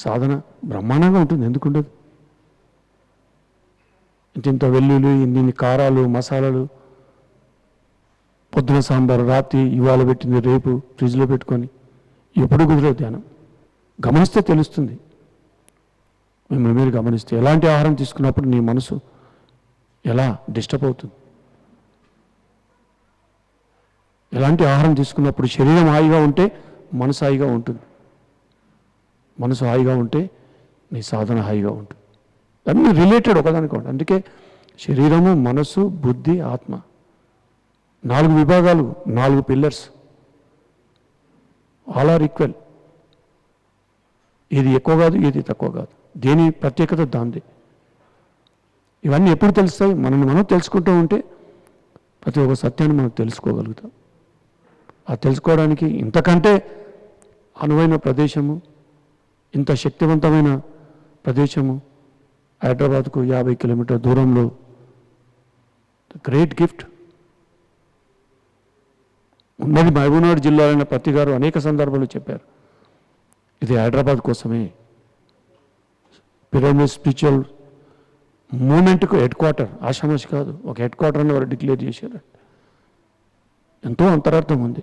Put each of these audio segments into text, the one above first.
సాధన బ్రహ్మాండంగా ఉంటుంది. ఎందుకుండదు? ఇంత వెల్లుల్లి, ఇన్ని కారాలు, మసాలాలు, పొద్దున సాంబారు, రాత్రి ఇవాళ పెట్టింది రేపు ఫ్రిడ్జ్లో పెట్టుకొని ఎప్పుడు కుదరదు ధ్యానం. గమనిస్తే తెలుస్తుంది. మీరు గమనిస్తే ఎలాంటి ఆహారం తీసుకున్నప్పుడు నీ మనసు ఎలా డిస్టర్బ్ అవుతుంది, ఎలాంటి ఆహారం తీసుకున్నప్పుడు శరీరం హాయిగా ఉంటే మనసు హాయిగా ఉంటుంది, మనసు హాయిగా ఉంటే నీ సాధన హాయిగా ఉంటుంది. అన్నీ రిలేటెడ్ ఒకదానికోండి. అందుకే శరీరము, మనసు, బుద్ధి, ఆత్మ 4 విభాగాలు, 4 పిల్లర్స్, ఆల్ ఆర్ ఈక్వల్. ఇది ఎక్కువ కాదు, ఇది తక్కువ కాదు. దేని ప్రత్యేకత దాంది. ఇవన్నీ ఎప్పుడు తెలుస్తాయి? మనల్ని మనం తెలుసుకుంటూ ఉంటే ప్రతి ఒక్క సత్యాన్ని మనం తెలుసుకోగలుగుతాం. ఆ తెలుసుకోవడానికి ఇంతకంటే అనువైన ప్రదేశము, ఇంత శక్తివంతమైన ప్రదేశము హైదరాబాద్కు 50 కిలోమీటర్ దూరంలో గ్రేట్ గిఫ్ట్ ఉన్నది. మహబూబ్నగర్ జిల్లాలోని ప్రతి గారు అనేక సందర్భాలు చెప్పారు, ఇది హైదరాబాద్ కోసమే. పిరమిడ్ స్పిరిచువల్ మూమెంట్కు హెడ్ క్వార్టర్, ఆషామాషి కాదు, ఒక హెడ్ క్వార్టర్ని వారు డిక్లేర్ చేశారు. ఎంతో అంతరార్థం ఉంది.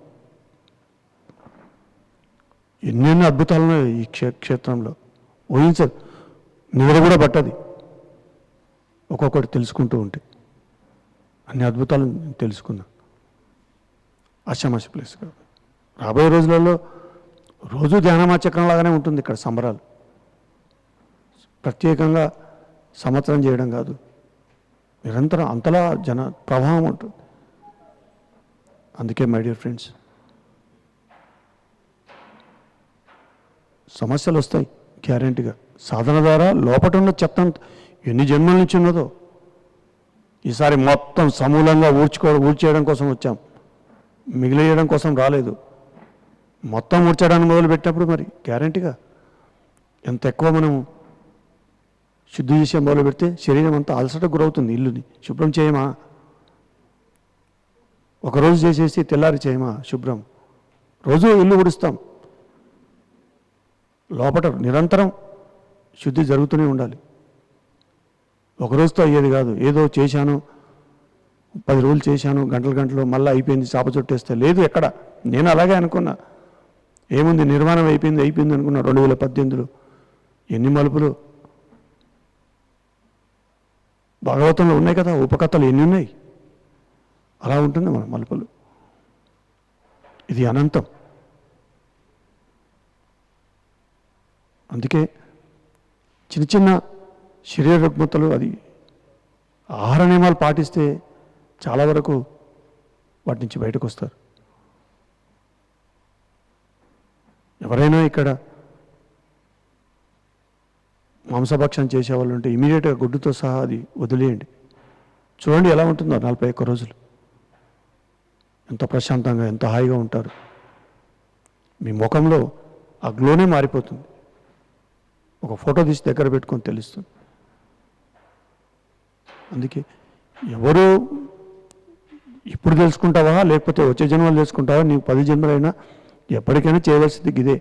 ఎన్నెన్నో అద్భుతాలు ఉన్నాయి ఈ క్షేత్రంలో. ఊహించదు, నిద్ర కూడా పట్టది ఒక్కొక్కటి తెలుసుకుంటూ ఉంటే. అన్ని అద్భుతాలు తెలుసుకున్నా. ఆషామాషి ప్లేస్ కాదు. రాబోయే రోజులలో రోజు ధ్యానమాచక్రం లాగానే ఉంటుంది ఇక్కడ సంబరాలు. ప్రత్యేకంగా సంవత్సరం చేయడం కాదు, నిరంతరం అంతలా జన ప్రభావం ఉంటుంది. అందుకే మై డియర్ ఫ్రెండ్స్, సమస్యలు వస్తాయి గ్యారెంటీగా. సాధన ద్వారా లోపట ఉన్న చెత్త ఎన్ని జన్మల నుంచి ఉన్నదో ఈసారి మొత్తం సమూలంగా ఊడ్చేయడం కోసం వచ్చాం, మిగిలియడం కోసం రాలేదు. మొత్తం ఊడ్చడానికి మొదలుపెట్టినప్పుడు మరి గ్యారెంటీగా ఎంత ఎక్కువ మనం శుద్ధి చేసే మొదలు పెడితే శరీరం అంతా అలసటకు గురవుతుంది. ఇల్లుని శుభ్రం చేయమా? ఒకరోజు చేసేసి తెల్లారి చేయమా శుభ్రం? రోజు ఇల్లు ఊడుస్తాం, లోపల నిరంతరం శుద్ధి జరుగుతూనే ఉండాలి. ఒకరోజుతో అయ్యేది కాదు. ఏదో చేశాను, 10 రోజులు చేశాను, గంటలు మళ్ళీ అయిపోయింది, చాప చుట్టేస్తే లేదు. ఎక్కడ? నేను అలాగే అనుకున్నా. ఏముంది, నిర్మాణం అయిపోయింది అనుకున్నా. 2018లో ఎన్ని మలుపులు భాగవతంలో ఉన్నాయి కదా, ఉపకథలు ఎన్ని ఉన్నాయి. అలా ఉంటుంది మన మలుపులు. ఇది అనంతం. అందుకే చిన్న చిన్న శరీర రుగ్మతలు, అది ఆహార నియమాలు పాటిస్తే చాలా వరకు వాటి నుంచి బయటకు వస్తారు. ఎవరైనా ఇక్కడ మాంసభక్షణ చేసేవాళ్ళు ఉంటే ఇమీడియట్గా గుడ్డుతో సహా అది వదిలేయండి. చూడండి ఎలా ఉంటుందో 41 రోజులు. ఎంత ప్రశాంతంగా, ఎంత హాయిగా ఉంటారు. మీ ముఖంలో ఆ గ్లోనే మారిపోతుంది. ఒక ఫోటో తీసి దగ్గర పెట్టుకొని తెలుస్తుంది. అందుకే ఎవరు ఇప్పుడు తెలుసుకుంటావా లేకపోతే వచ్చే జన్మలు తెలుసుకుంటావా, నీకు 10 జన్మలైనా ఎప్పటికైనా చేయవలసింది ఇదే.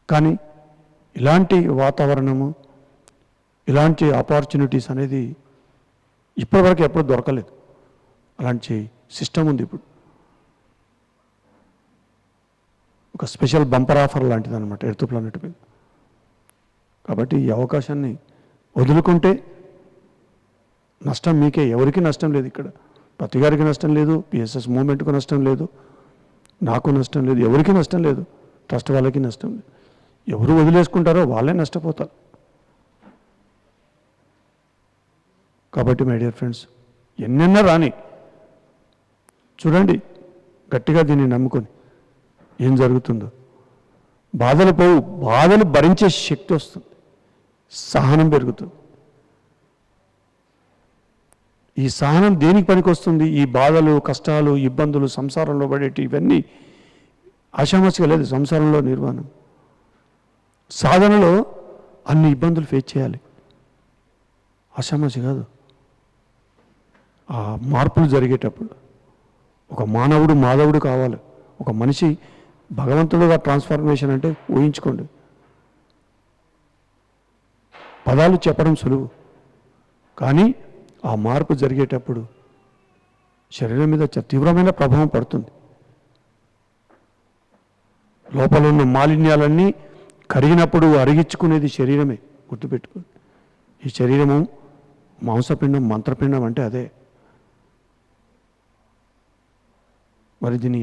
కానీ ఇలాంటి వాతావరణము, ఇలాంటి ఆపర్చునిటీస్ అనేది ఇప్పటివరకు ఎప్పుడు దొరకలేదు. అలాంటి సిస్టమ్ ఉంది ఇప్పుడు. ఒక స్పెషల్ బంపర్ ఆఫర్ లాంటిది అనమాట ఎర్త్ ప్లానెట్ మీద. కాబట్టి ఈ అవకాశాన్ని వదులుకుంటే నష్టం మీకే, ఎవరికి నష్టం లేదు. ఇక్కడ ప్రతి గారికి నష్టం లేదు, పిఎస్ఎస్ మూవ్మెంట్కు నష్టం లేదు, నాకు నష్టం లేదు, ఎవరికి నష్టం లేదు, ట్రస్ట్ వాళ్ళకి నష్టం లేదు. ఎవరు వదిలేసుకుంటారో వాళ్ళే నష్టపోతారు. కాబట్టి మై డియర్ ఫ్రెండ్స్, ఎన్నెన్నో రాని చూడండి, గట్టిగా దీన్ని నమ్ముకొని ఏం జరుగుతుందో. బాధలు పోవు, బాధలు భరించే శక్తి వస్తుంది, సహనం పెరుగుతుంది. ఈ సహనం దేనికి పనికి వస్తుంది? ఈ బాధలు, కష్టాలు, ఇబ్బందులు, సంసారంలో పడేటి ఇవన్నీ ఆషామాషిగా లేదు. సంసారంలో నిర్వాణం, సాధనలో అన్ని ఇబ్బందులు ఫేస్ చేయాలి. ఆషామాషి కాదు. ఆ మార్పులు జరిగేటప్పుడు ఒక మానవుడు మాధవుడు కావాలి. ఒక మనిషి భగవంతుడుగా ట్రాన్స్ఫర్మేషన్ అంటే ఊహించుకోండి. పదాలు చెప్పడం సులువు, కానీ ఆ మార్పు జరిగేటప్పుడు శరీరం మీద తీవ్రమైన ప్రభావం పడుతుంది. లోపల ఉన్న మాలిన్యాలన్నీ కరిగినప్పుడు అరిగించుకునేది శరీరమే. గుర్తుపెట్టుకోండి, ఈ శరీరము మాంసపిండం, మంత్రపిండం అంటే అదే. మరి దీన్ని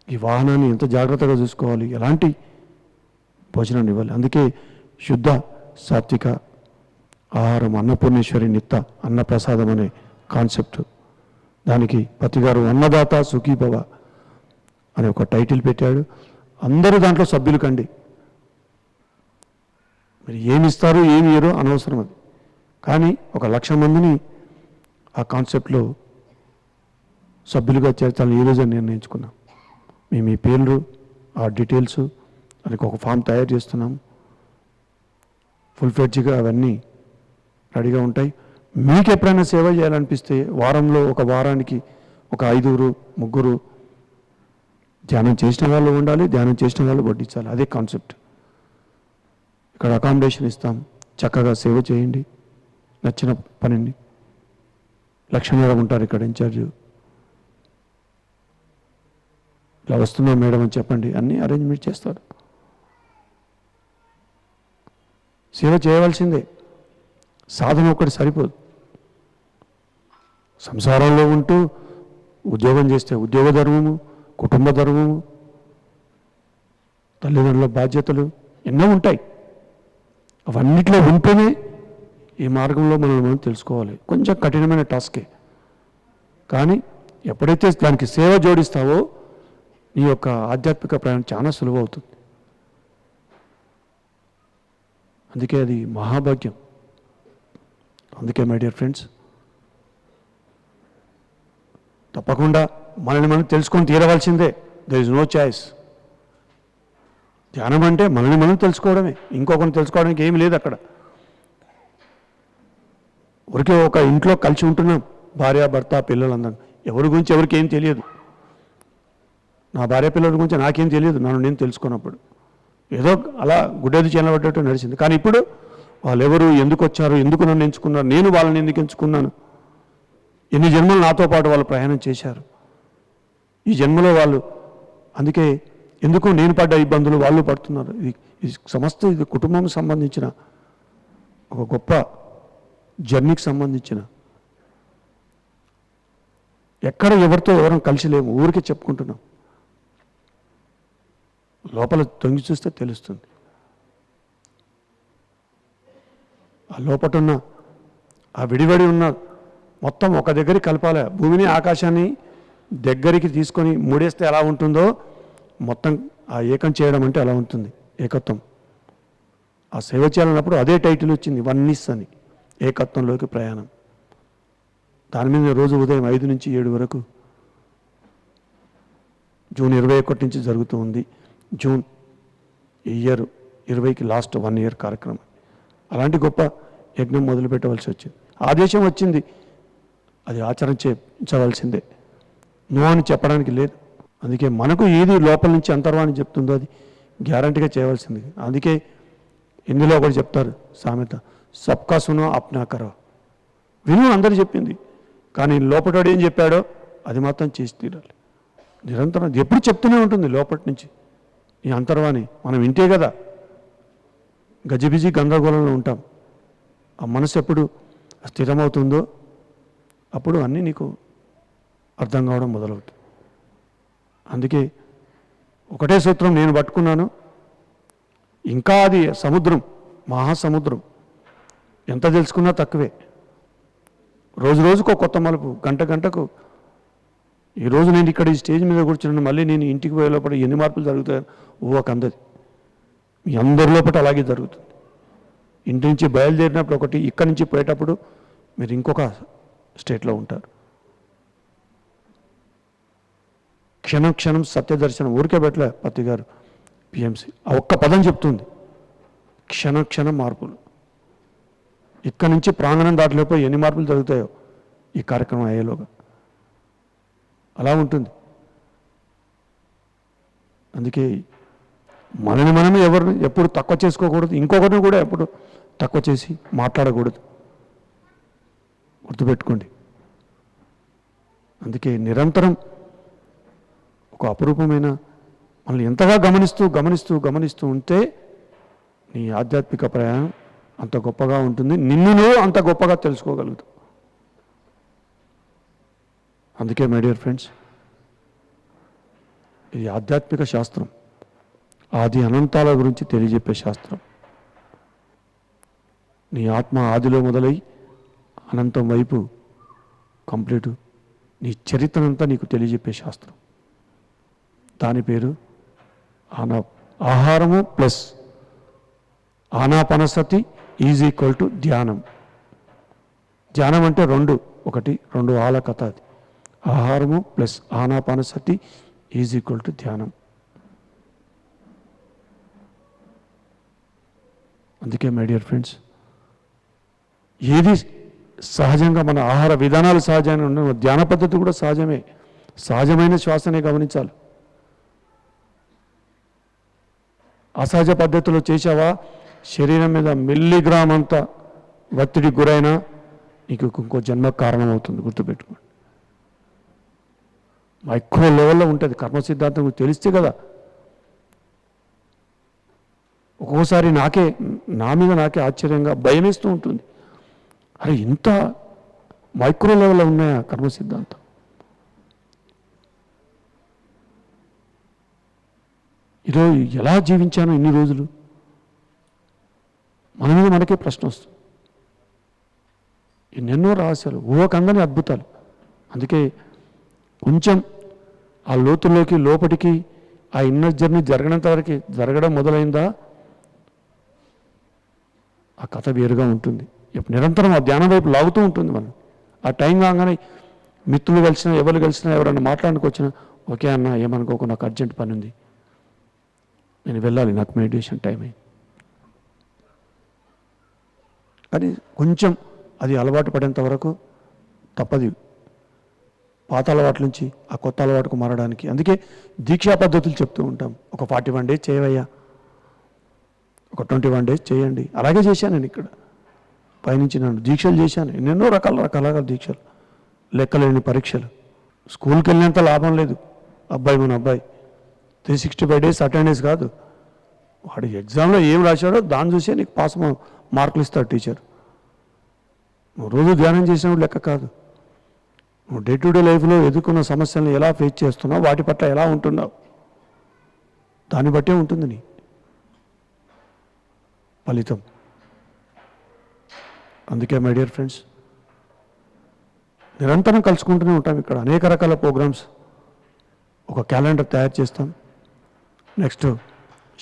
ఈ వాహనాన్ని ఎంత జాగ్రత్తగా చూసుకోవాలి, ఎలాంటి భోజనాన్ని ఇవ్వాలి. అందుకే శుద్ధ సాత్విక ఆహారం, అన్నపూర్ణేశ్వరి నిత్త అన్నప్రసాదం అనే కాన్సెప్ట్. దానికి పతిగారు అన్నదాత సుఖీభవ అనే ఒక టైటిల్ పెట్టాడు. అందరూ దాంట్లో సభ్యులు కండి. మీరు ఏమి ఇస్తారు ఏమి ఇయ్యరో అనవసరం అది, కానీ 1,00,000 మందిని ఆ కాన్సెప్ట్లో సభ్యులుగా చేర్చాలని ఈరోజు నిర్ణయించుకున్నాం. మేము ఈ పేర్లు, ఆ డీటెయిల్స్ దానికి ఒక ఫామ్ తయారు చేస్తున్నాం. ఫుల్ ఫ్లెడ్జ్గా అవన్నీ రెడీగా ఉంటాయి. మీకు ఎప్పుడైనా సేవ చేయాలనిపిస్తే వారంలో ఒక వారానికి ఒక 5, 3 ధ్యానం చేసిన వాళ్ళు ఉండాలి, ధ్యానం చేసిన వాళ్ళు వడ్డించాలి. అదే కాన్సెప్ట్. ఇక్కడ అకామిడేషన్ ఇస్తాం, చక్కగా సేవ చేయండి. నచ్చిన పనిని లక్ష్మీనారాయణ ఉంటారు ఇక్కడ ఇన్ఛార్జ్. ఇలా వస్తున్నాం మేడం అని చెప్పండి, అన్నీ అరేంజ్మెంట్ చేస్తారు. సేవ చేయవలసిందే, సాధన ఒక్కటి సరిపోదు. సంసారంలో ఉంటూ ఉద్యోగం చేస్తే ఉద్యోగ ధర్మము, కుటుంబ ధర్మము, తల్లిదండ్రుల బాధ్యతలు ఎన్నో ఉంటాయి. అవన్నిట్లో ఉంటేనే ఈ మార్గంలో మనం తెలుసుకోవాలి. కొంచెం కఠినమైన టాస్కే, కానీ ఎప్పుడైతే దానికి సేవ జోడిస్తావో నీ యొక్క ఆధ్యాత్మిక ప్రయాణం చాలా సులువు అవుతుంది. అందుకే అది మహాభాగ్యం. అందుకే మై డియర్ ఫ్రెండ్స్, తప్పకుండా మనల్ని మనం తెలుసుకొని తీరవలసిందే. There is no choice. ధ్యానం అంటే మనల్ని మనం తెలుసుకోవడమే, ఇంకొకరిని తెలుసుకోవడానికి ఏమి లేదు అక్కడ. ఊరికే ఒక ఇంట్లో కలిసి ఉంటున్నాం, భార్య భర్త పిల్లలందరం. ఎవరి గురించి ఎవరికి ఏం తెలియదు. నా భార్య పిల్లల గురించి నాకేం తెలియదు, నన్ను నేను తెలుసుకున్నప్పుడు. ఏదో అలా గుడ్డేది చేయబడ్డట్టు నడిచింది. కానీ ఇప్పుడు వాళ్ళు ఎవరు, ఎందుకు వచ్చారు, ఎందుకు నన్ను ఎంచుకున్నారు, నేను వాళ్ళని ఎందుకు ఎంచుకున్నాను, ఎన్ని జన్మలు నాతో పాటు వాళ్ళు ప్రయాణం చేశారు, ఈ జన్మలో వాళ్ళు, అందుకే ఎందుకు నేను పడ్డ ఇబ్బందులు వాళ్ళు పడుతున్నారు. ఇది సమస్త ఇది కుటుంబం సంబంధించిన ఒక గొప్ప జర్నీకి సంబంధించిన. ఎక్కడ ఎవరితో ఎవరం కలిసి లేము, ఊరికే చెప్పుకుంటున్నాం. లోపల తొంగి చూస్తే తెలుస్తుంది. ఆ లోపట ఉన్న ఆ విడివడి ఉన్న మొత్తం ఒక దగ్గరికి కలపాలి. భూమిని ఆకాశాన్ని దగ్గరికి తీసుకొని మూడేస్తే ఎలా ఉంటుందో మొత్తం ఆ ఏకం చేయడం అంటే అలా ఉంటుంది, ఏకత్వం. ఆ సేవ చేయాలన్నప్పుడు అదే టైటిల్ వచ్చింది, వన్నెస్ అని, ఏకత్వంలోకి ప్రయాణం. దాని మీద రోజు ఉదయం 5 నుంచి 7 వరకు జూన్ 21 నుంచి జరుగుతూ ఉంది. జూన్ ఈ ఇయర్ 20కి లాస్ట్ 1 ఇయర్ కార్యక్రమం. అలాంటి గొప్ప యజ్ఞం మొదలు పెట్టవలసి వచ్చింది. ఆదేశం వచ్చింది, అది ఆచరించవలసిందే, నో అని చెప్పడానికి లేదు. అందుకే మనకు ఏది లోపల నుంచి అంతర్వాణి చెప్తుందో అది గ్యారంటీగా చేయవలసింది. అందుకే హిందీలో ఒకటి చెప్తారు సామెత, సబ్కా సునో అప్నా కరో. విను అందరు చెప్పింది, కానీ లోపటాడు ఏం చెప్పాడో అది మాత్రం చేసి తీరాలి. నిరంతరం ఎప్పుడు చెప్తూనే ఉంటుంది లోపటి నుంచి ఈ అంతర్వాణి. మనం వింటే కదా గజిబిజి గందరగోళంలో ఉంటాం. ఆ మనసు ఎప్పుడు స్థిరమవుతుందో అప్పుడు అన్నీ నీకు అర్థం కావడం మొదలవుతుంది. అందుకే ఒకటే సూత్రం నేను పట్టుకున్నాను, ఇంకా అది సముద్రం, మహాసముద్రం. ఎంత తెలుసుకున్నా తక్కువే. రోజు రోజుకో కొత్త మలుపు, గంట గంటకు. ఈరోజు నేను ఇక్కడ ఈ స్టేజ్ మీద కూర్చున్నాను, మళ్ళీ నేను ఇంటికి పోయే లోపల ఎన్ని మార్పులు జరుగుతాయో ఊహకు అందది. మీ అందరి లోపల అలాగే జరుగుతుంది. ఇంటి నుంచి బయలుదేరినప్పుడు ఒకటి, ఇక్కడి నుంచి పోయేటప్పుడు మీరు ఇంకొక స్టేట్లో ఉంటారు. క్షణం క్షణం సత్యదర్శనం ఊరికే పెట్టలే పత్తి గారు పిఎంసి. ఆ ఒక్క పదం చెప్తుంది, క్షణ క్షణం మార్పులు. ఇక్కడి నుంచి ప్రాంగణం దాటిలోపోయి ఎన్ని మార్పులు జరుగుతాయో ఈ కార్యక్రమం అయ్యేలోగా. అలా ఉంటుంది. అందుకే మనమే ఎవరిని ఎప్పుడు తక్కువ చేసుకోకూడదు, ఇంకొకరిని కూడా ఎప్పుడు తక్కువ చేసి మాట్లాడకూడదు. గుర్తుపెట్టుకోండి. అందుకే నిరంతరం ఒక అపురూపమైన మనల్ని ఎంతగా గమనిస్తూ ఉంటే నీ ఆధ్యాత్మిక ప్రయాణం అంత గొప్పగా ఉంటుంది, నిన్ను అంత గొప్పగా తెలుసుకోగలుగుతావు. అందుకే మై డియర్ ఫ్రెండ్స్, ఇది ఆధ్యాత్మిక శాస్త్రం, ఆది అనంతాల గురించి తెలియజెప్పే శాస్త్రం. నీ ఆత్మ ఆదిలో మొదలై అనంతం వైపు కంప్లీటు నీ చరిత్రనంతా నీకు తెలియజెప్పే శాస్త్రం. దాని పేరు ఆహారము plus Anapanasati is equal to ధ్యానం. ధ్యానం అంటే రెండు ఆల కథ. అది ఆహారము plus Anapanasati is equal to ధ్యానం. అందుకే మై డియర్ ఫ్రెండ్స్, ఏది సహజంగా మన ఆహార విధానాలు సహజంగా ఉన్న ధ్యాన పద్ధతి కూడా సహజమే. సహజమైన శ్వాసనే గమనించాలి. అసహజ పద్ధతిలో చేసావా, శరీరం మీద మిల్లీగ్రామ్ అంత ఒత్తిడికి గురైనా నీకు ఇంకో జన్మ కారణం అవుతుంది. గుర్తుపెట్టుకోండి. మైక్రో లెవెల్లో ఉంటుంది కర్మ సిద్ధాంతం, తెలిస్తే కదా. ఒక్కోసారి నా మీద నాకే ఆశ్చర్యంగా భయమేస్తూ ఉంటుంది. అరే, ఇంత మైక్రో లెవెల్లో ఉన్నాయా కర్మ సిద్ధాంతం? ఈరోజు ఎలా జీవించాను ఇన్ని రోజులు, మన మీద మనకే ప్రశ్న వస్తుంది. ఎన్నెన్నో రహస్యాలు, ఊహకందని అద్భుతాలు. అందుకే కొంచెం ఆ లోపటికి ఆ ఇన్నర్ జర్నీ జరగనంత వరకు జరగడం మొదలైందా ఆ కథ వేరుగా ఉంటుంది. నిరంతరం ఆ ధ్యానం వైపు లాగుతూ ఉంటుంది మనం. ఆ టైం కాగానే మిత్రులు కలిసినా, ఎవరు కలిసినా, ఎవరన్నా మాట్లాడానికి వచ్చినా, ఓకే అన్న ఏమనుకోకు, నాకు అర్జెంట్ పని ఉంది, నేను వెళ్ళాలి, నాకు మెడిటేషన్ టైం అయింది. కానీ కొంచెం అది అలవాటు పడేంత వరకు తప్పదు, పాత అలవాటు నుంచి ఆ కొత్త అలవాటుకు మారడానికి. అందుకే దీక్షా పద్ధతులు చెప్తూ ఉంటాం. ఒక 41 days చేయవయ్యా, ఒక 21 days చేయండి. అలాగే చేశాను నేను ఇక్కడ పైనుంచి నన్ను దీక్షలు చేశాను, ఎన్నెన్నో రకాల దీక్షలు, లెక్కలేని పరీక్షలు. స్కూల్కి వెళ్ళినంత లాభం లేదు. మన అబ్బాయి 365 days అటెండెన్స్ కాదు, వాడు ఎగ్జామ్లో ఏం రాశాడో దాన్ని చూసే నీకు పాస్ మార్కులు ఇస్తాడు టీచర్. నువ్వు రోజు ధ్యానం చేసినప్పుడు లెక్క కాదు. నువ్వు డే టు డే లైఫ్లో ఎదుర్కొన్న సమస్యలను ఎలా ఫేస్ చేస్తున్నావు, వాటి పట్ల ఎలా ఉంటున్నావు, దాన్ని బట్టే ఉంటుంది నీ ఫలితం. అందుకే మై డియర్ ఫ్రెండ్స్, నిరంతరం కలుసుకుంటూనే ఉంటాం. ఇక్కడ అనేక రకాల ప్రోగ్రామ్స్, ఒక క్యాలెండర్ తయారు చేస్తాం. నెక్స్ట్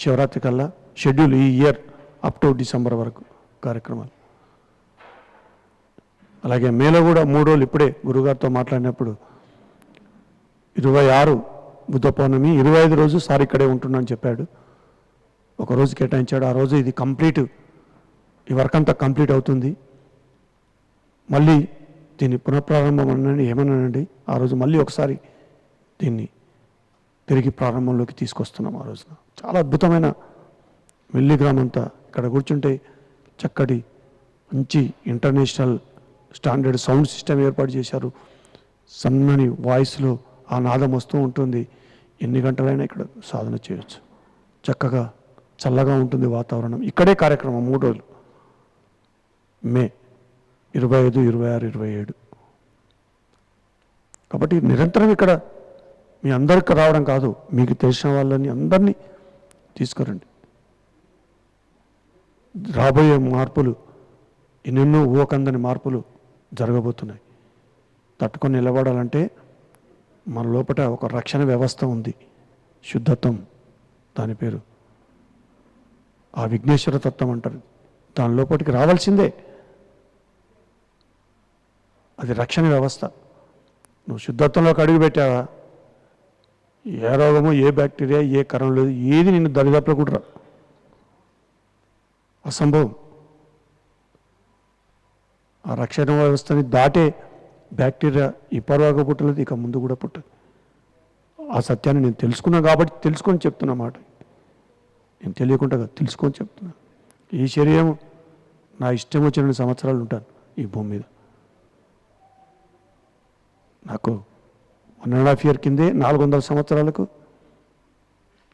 శివరాత్రి కల్లా షెడ్యూల్, ఈ ఇయర్ అప్ టు డిసెంబర్ వరకు కార్యక్రమాలు. అలాగే మేలో కూడా 3 రోజులు, ఇప్పుడే గురుగారితో మాట్లాడినప్పుడు 26 బుద్ధ పౌర్ణమి, 25 రోజు సార్ ఇక్కడే ఉంటున్నాను చెప్పాడు. ఒకరోజు కేటాయించాడు. ఆ రోజు ఇది కంప్లీట్, ఈ వర్క్ అంతా కంప్లీట్ అవుతుంది. మళ్ళీ దీన్ని పునఃప్రారంభం అనండి, ఏమన్నానండి, ఆ రోజు మళ్ళీ ఒకసారి దీన్ని తిరిగి ప్రారంభంలోకి తీసుకొస్తున్నాం. ఆ రోజున చాలా అద్భుతమైన మిల్లీగ్రామ్ అంతా ఇక్కడ కూర్చుంటే చక్కటి మంచి ఇంటర్నేషనల్ స్టాండర్డ్ సౌండ్ సిస్టమ్ ఏర్పాటు చేశారు. సన్నని వాయిస్లో ఆ నాదం వస్తూ ఉంటుంది. ఎన్ని గంటలైనా ఇక్కడ సాధన చేయొచ్చు. చక్కగా చల్లగా ఉంటుంది వాతావరణం. ఇక్కడే కార్యక్రమం 3 రోజులు, మే 25, 26, 27. కాబట్టి నిరంతరం ఇక్కడ మీ అందరికి రావడం కాదు, మీకు తెలిసిన వాళ్ళని అందరినీ తీసుకురండి. రాబోయే మార్పులు, ఎన్నెన్నో ఊహకందని మార్పులు జరగబోతున్నాయి. తట్టుకొని నిలబడాలంటే మన లోపల ఒక రక్షణ వ్యవస్థ ఉంది, శుద్ధత్వం దాని పేరు. ఆ విఘ్నేశ్వర తత్వం అంటారు. దాని లోపలికి రావాల్సిందే. అది రక్షణ వ్యవస్థ. నువ్వు శుద్ధత్వంలోకి అడుగు పెట్టావా, ఏ రోగము, ఏ బ్యాక్టీరియా, ఏ కరం లేదు, ఏది నిన్ను దరిదాపులో కూడా రా, అసంభవం. ఆ రక్షణ వ్యవస్థని దాటే బ్యాక్టీరియా ఇప్పటివరకు పుట్టలేదు, ఇక ముందు కూడా పుట్టదు. ఆ సత్యాన్ని నేను తెలుసుకున్నాను కాబట్టి తెలుసుకొని చెప్తున్నా మాట. నేను తెలియకుండా తెలుసుకొని చెప్తున్నా. ఈ శరీరం నా ఇష్టం వచ్చిన సంవత్సరాలు ఉంటాను ఈ భూమి మీద. నాకు 1.5 year కిందే 400 సంవత్సరాలకు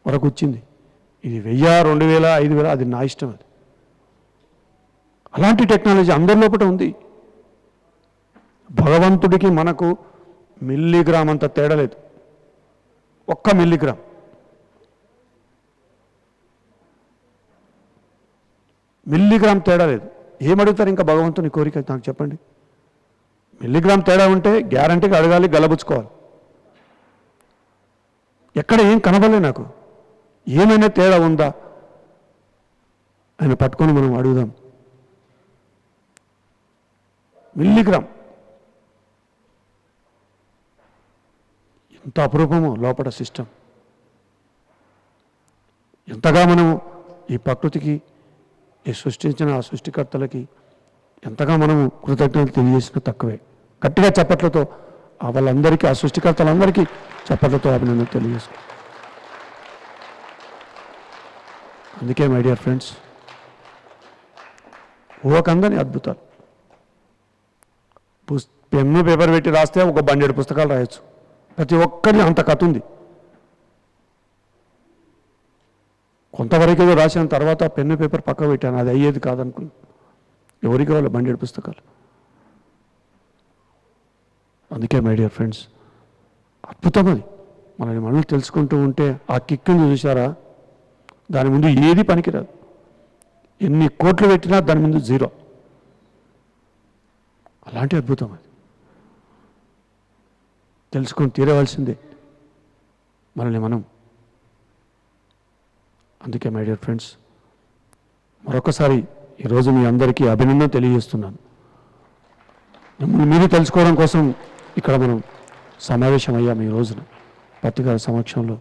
వరకు వచ్చింది. ఇది 1000, 2000, 5000 అది నా ఇష్టం. అది అలాంటి టెక్నాలజీ అందరి లోపల ఉంది. భగవంతుడికి మనకు మిల్లీగ్రామ్ అంత తేడా లేదు. 1 మిల్లీగ్రామ్. మిల్లీగ్రామ్ తేడా లేదు. ఏమడుగుతారు ఇంకా భగవంతుని కోరిక నాకు చెప్పండి. మిల్లీగ్రామ్ తేడా ఉంటే గ్యారంటీగా అడగాలి, గలబుచ్చుకోవాలి. ఎక్కడ ఏం కనబడలే నాకు. ఏమైనా తేడా ఉందా ఆయన పట్టుకొని మనం అడుగుదాం. మిల్లీగ్రామ్ ఎంత అపురూపమో లోపల సిస్టమ్. ఎంతగా మనము ఈ ప్రకృతికి, ఈ సృష్టించిన ఆ సృష్టికర్తలకి ఎంతగా మనము కృతజ్ఞతలు తెలియజేసిన తక్కువే. గట్టిగా చప్పట్లతో వాళ్ళందరికీ, ఆ సృష్టికర్తలందరికీ చప్పట్లతో అభినందన తెలియజేసుకో. అందుకే మై డియర్ ఫ్రెండ్స్, ఊహకందని అద్భుతాలు. పెన్ను పేపర్ పెట్టి రాస్తే ఒక 100 పుస్తకాలు రాయొచ్చు. ప్రతి ఒక్కరి అంత కథ ఉంది. కొంతవరకు ఏదో రాసిన తర్వాత పెన్ను పేపర్ పక్క పెట్టాను, అది అయ్యేది కాదనుకుని. ఎవరికి వాళ్ళు 100 పుస్తకాలు. అందుకే మై డియర్ ఫ్రెండ్స్, అద్భుతం అది. మనల్ని తెలుసుకుంటూ ఉంటే ఆ కిక్కుని చూసారా, దాని ముందు ఏది పనికిరాదు. ఎన్ని కోట్లు పెట్టినా దాని ముందు 0. అలాంటి అద్భుతం అది. తెలుసుకొని తీరవలసిందే మనల్ని మనం. అందుకే మై డియర్ ఫ్రెండ్స్, మరొకసారి ఈరోజు మీ అందరికీ అభినందన తెలియజేస్తున్నాను. మిమ్మల్ని మీరు తెలుసుకోవడం కోసం ఇక్కడ మనం సమావేశమయ్యాము ఈ రోజున పత్రికల సమక్షంలో.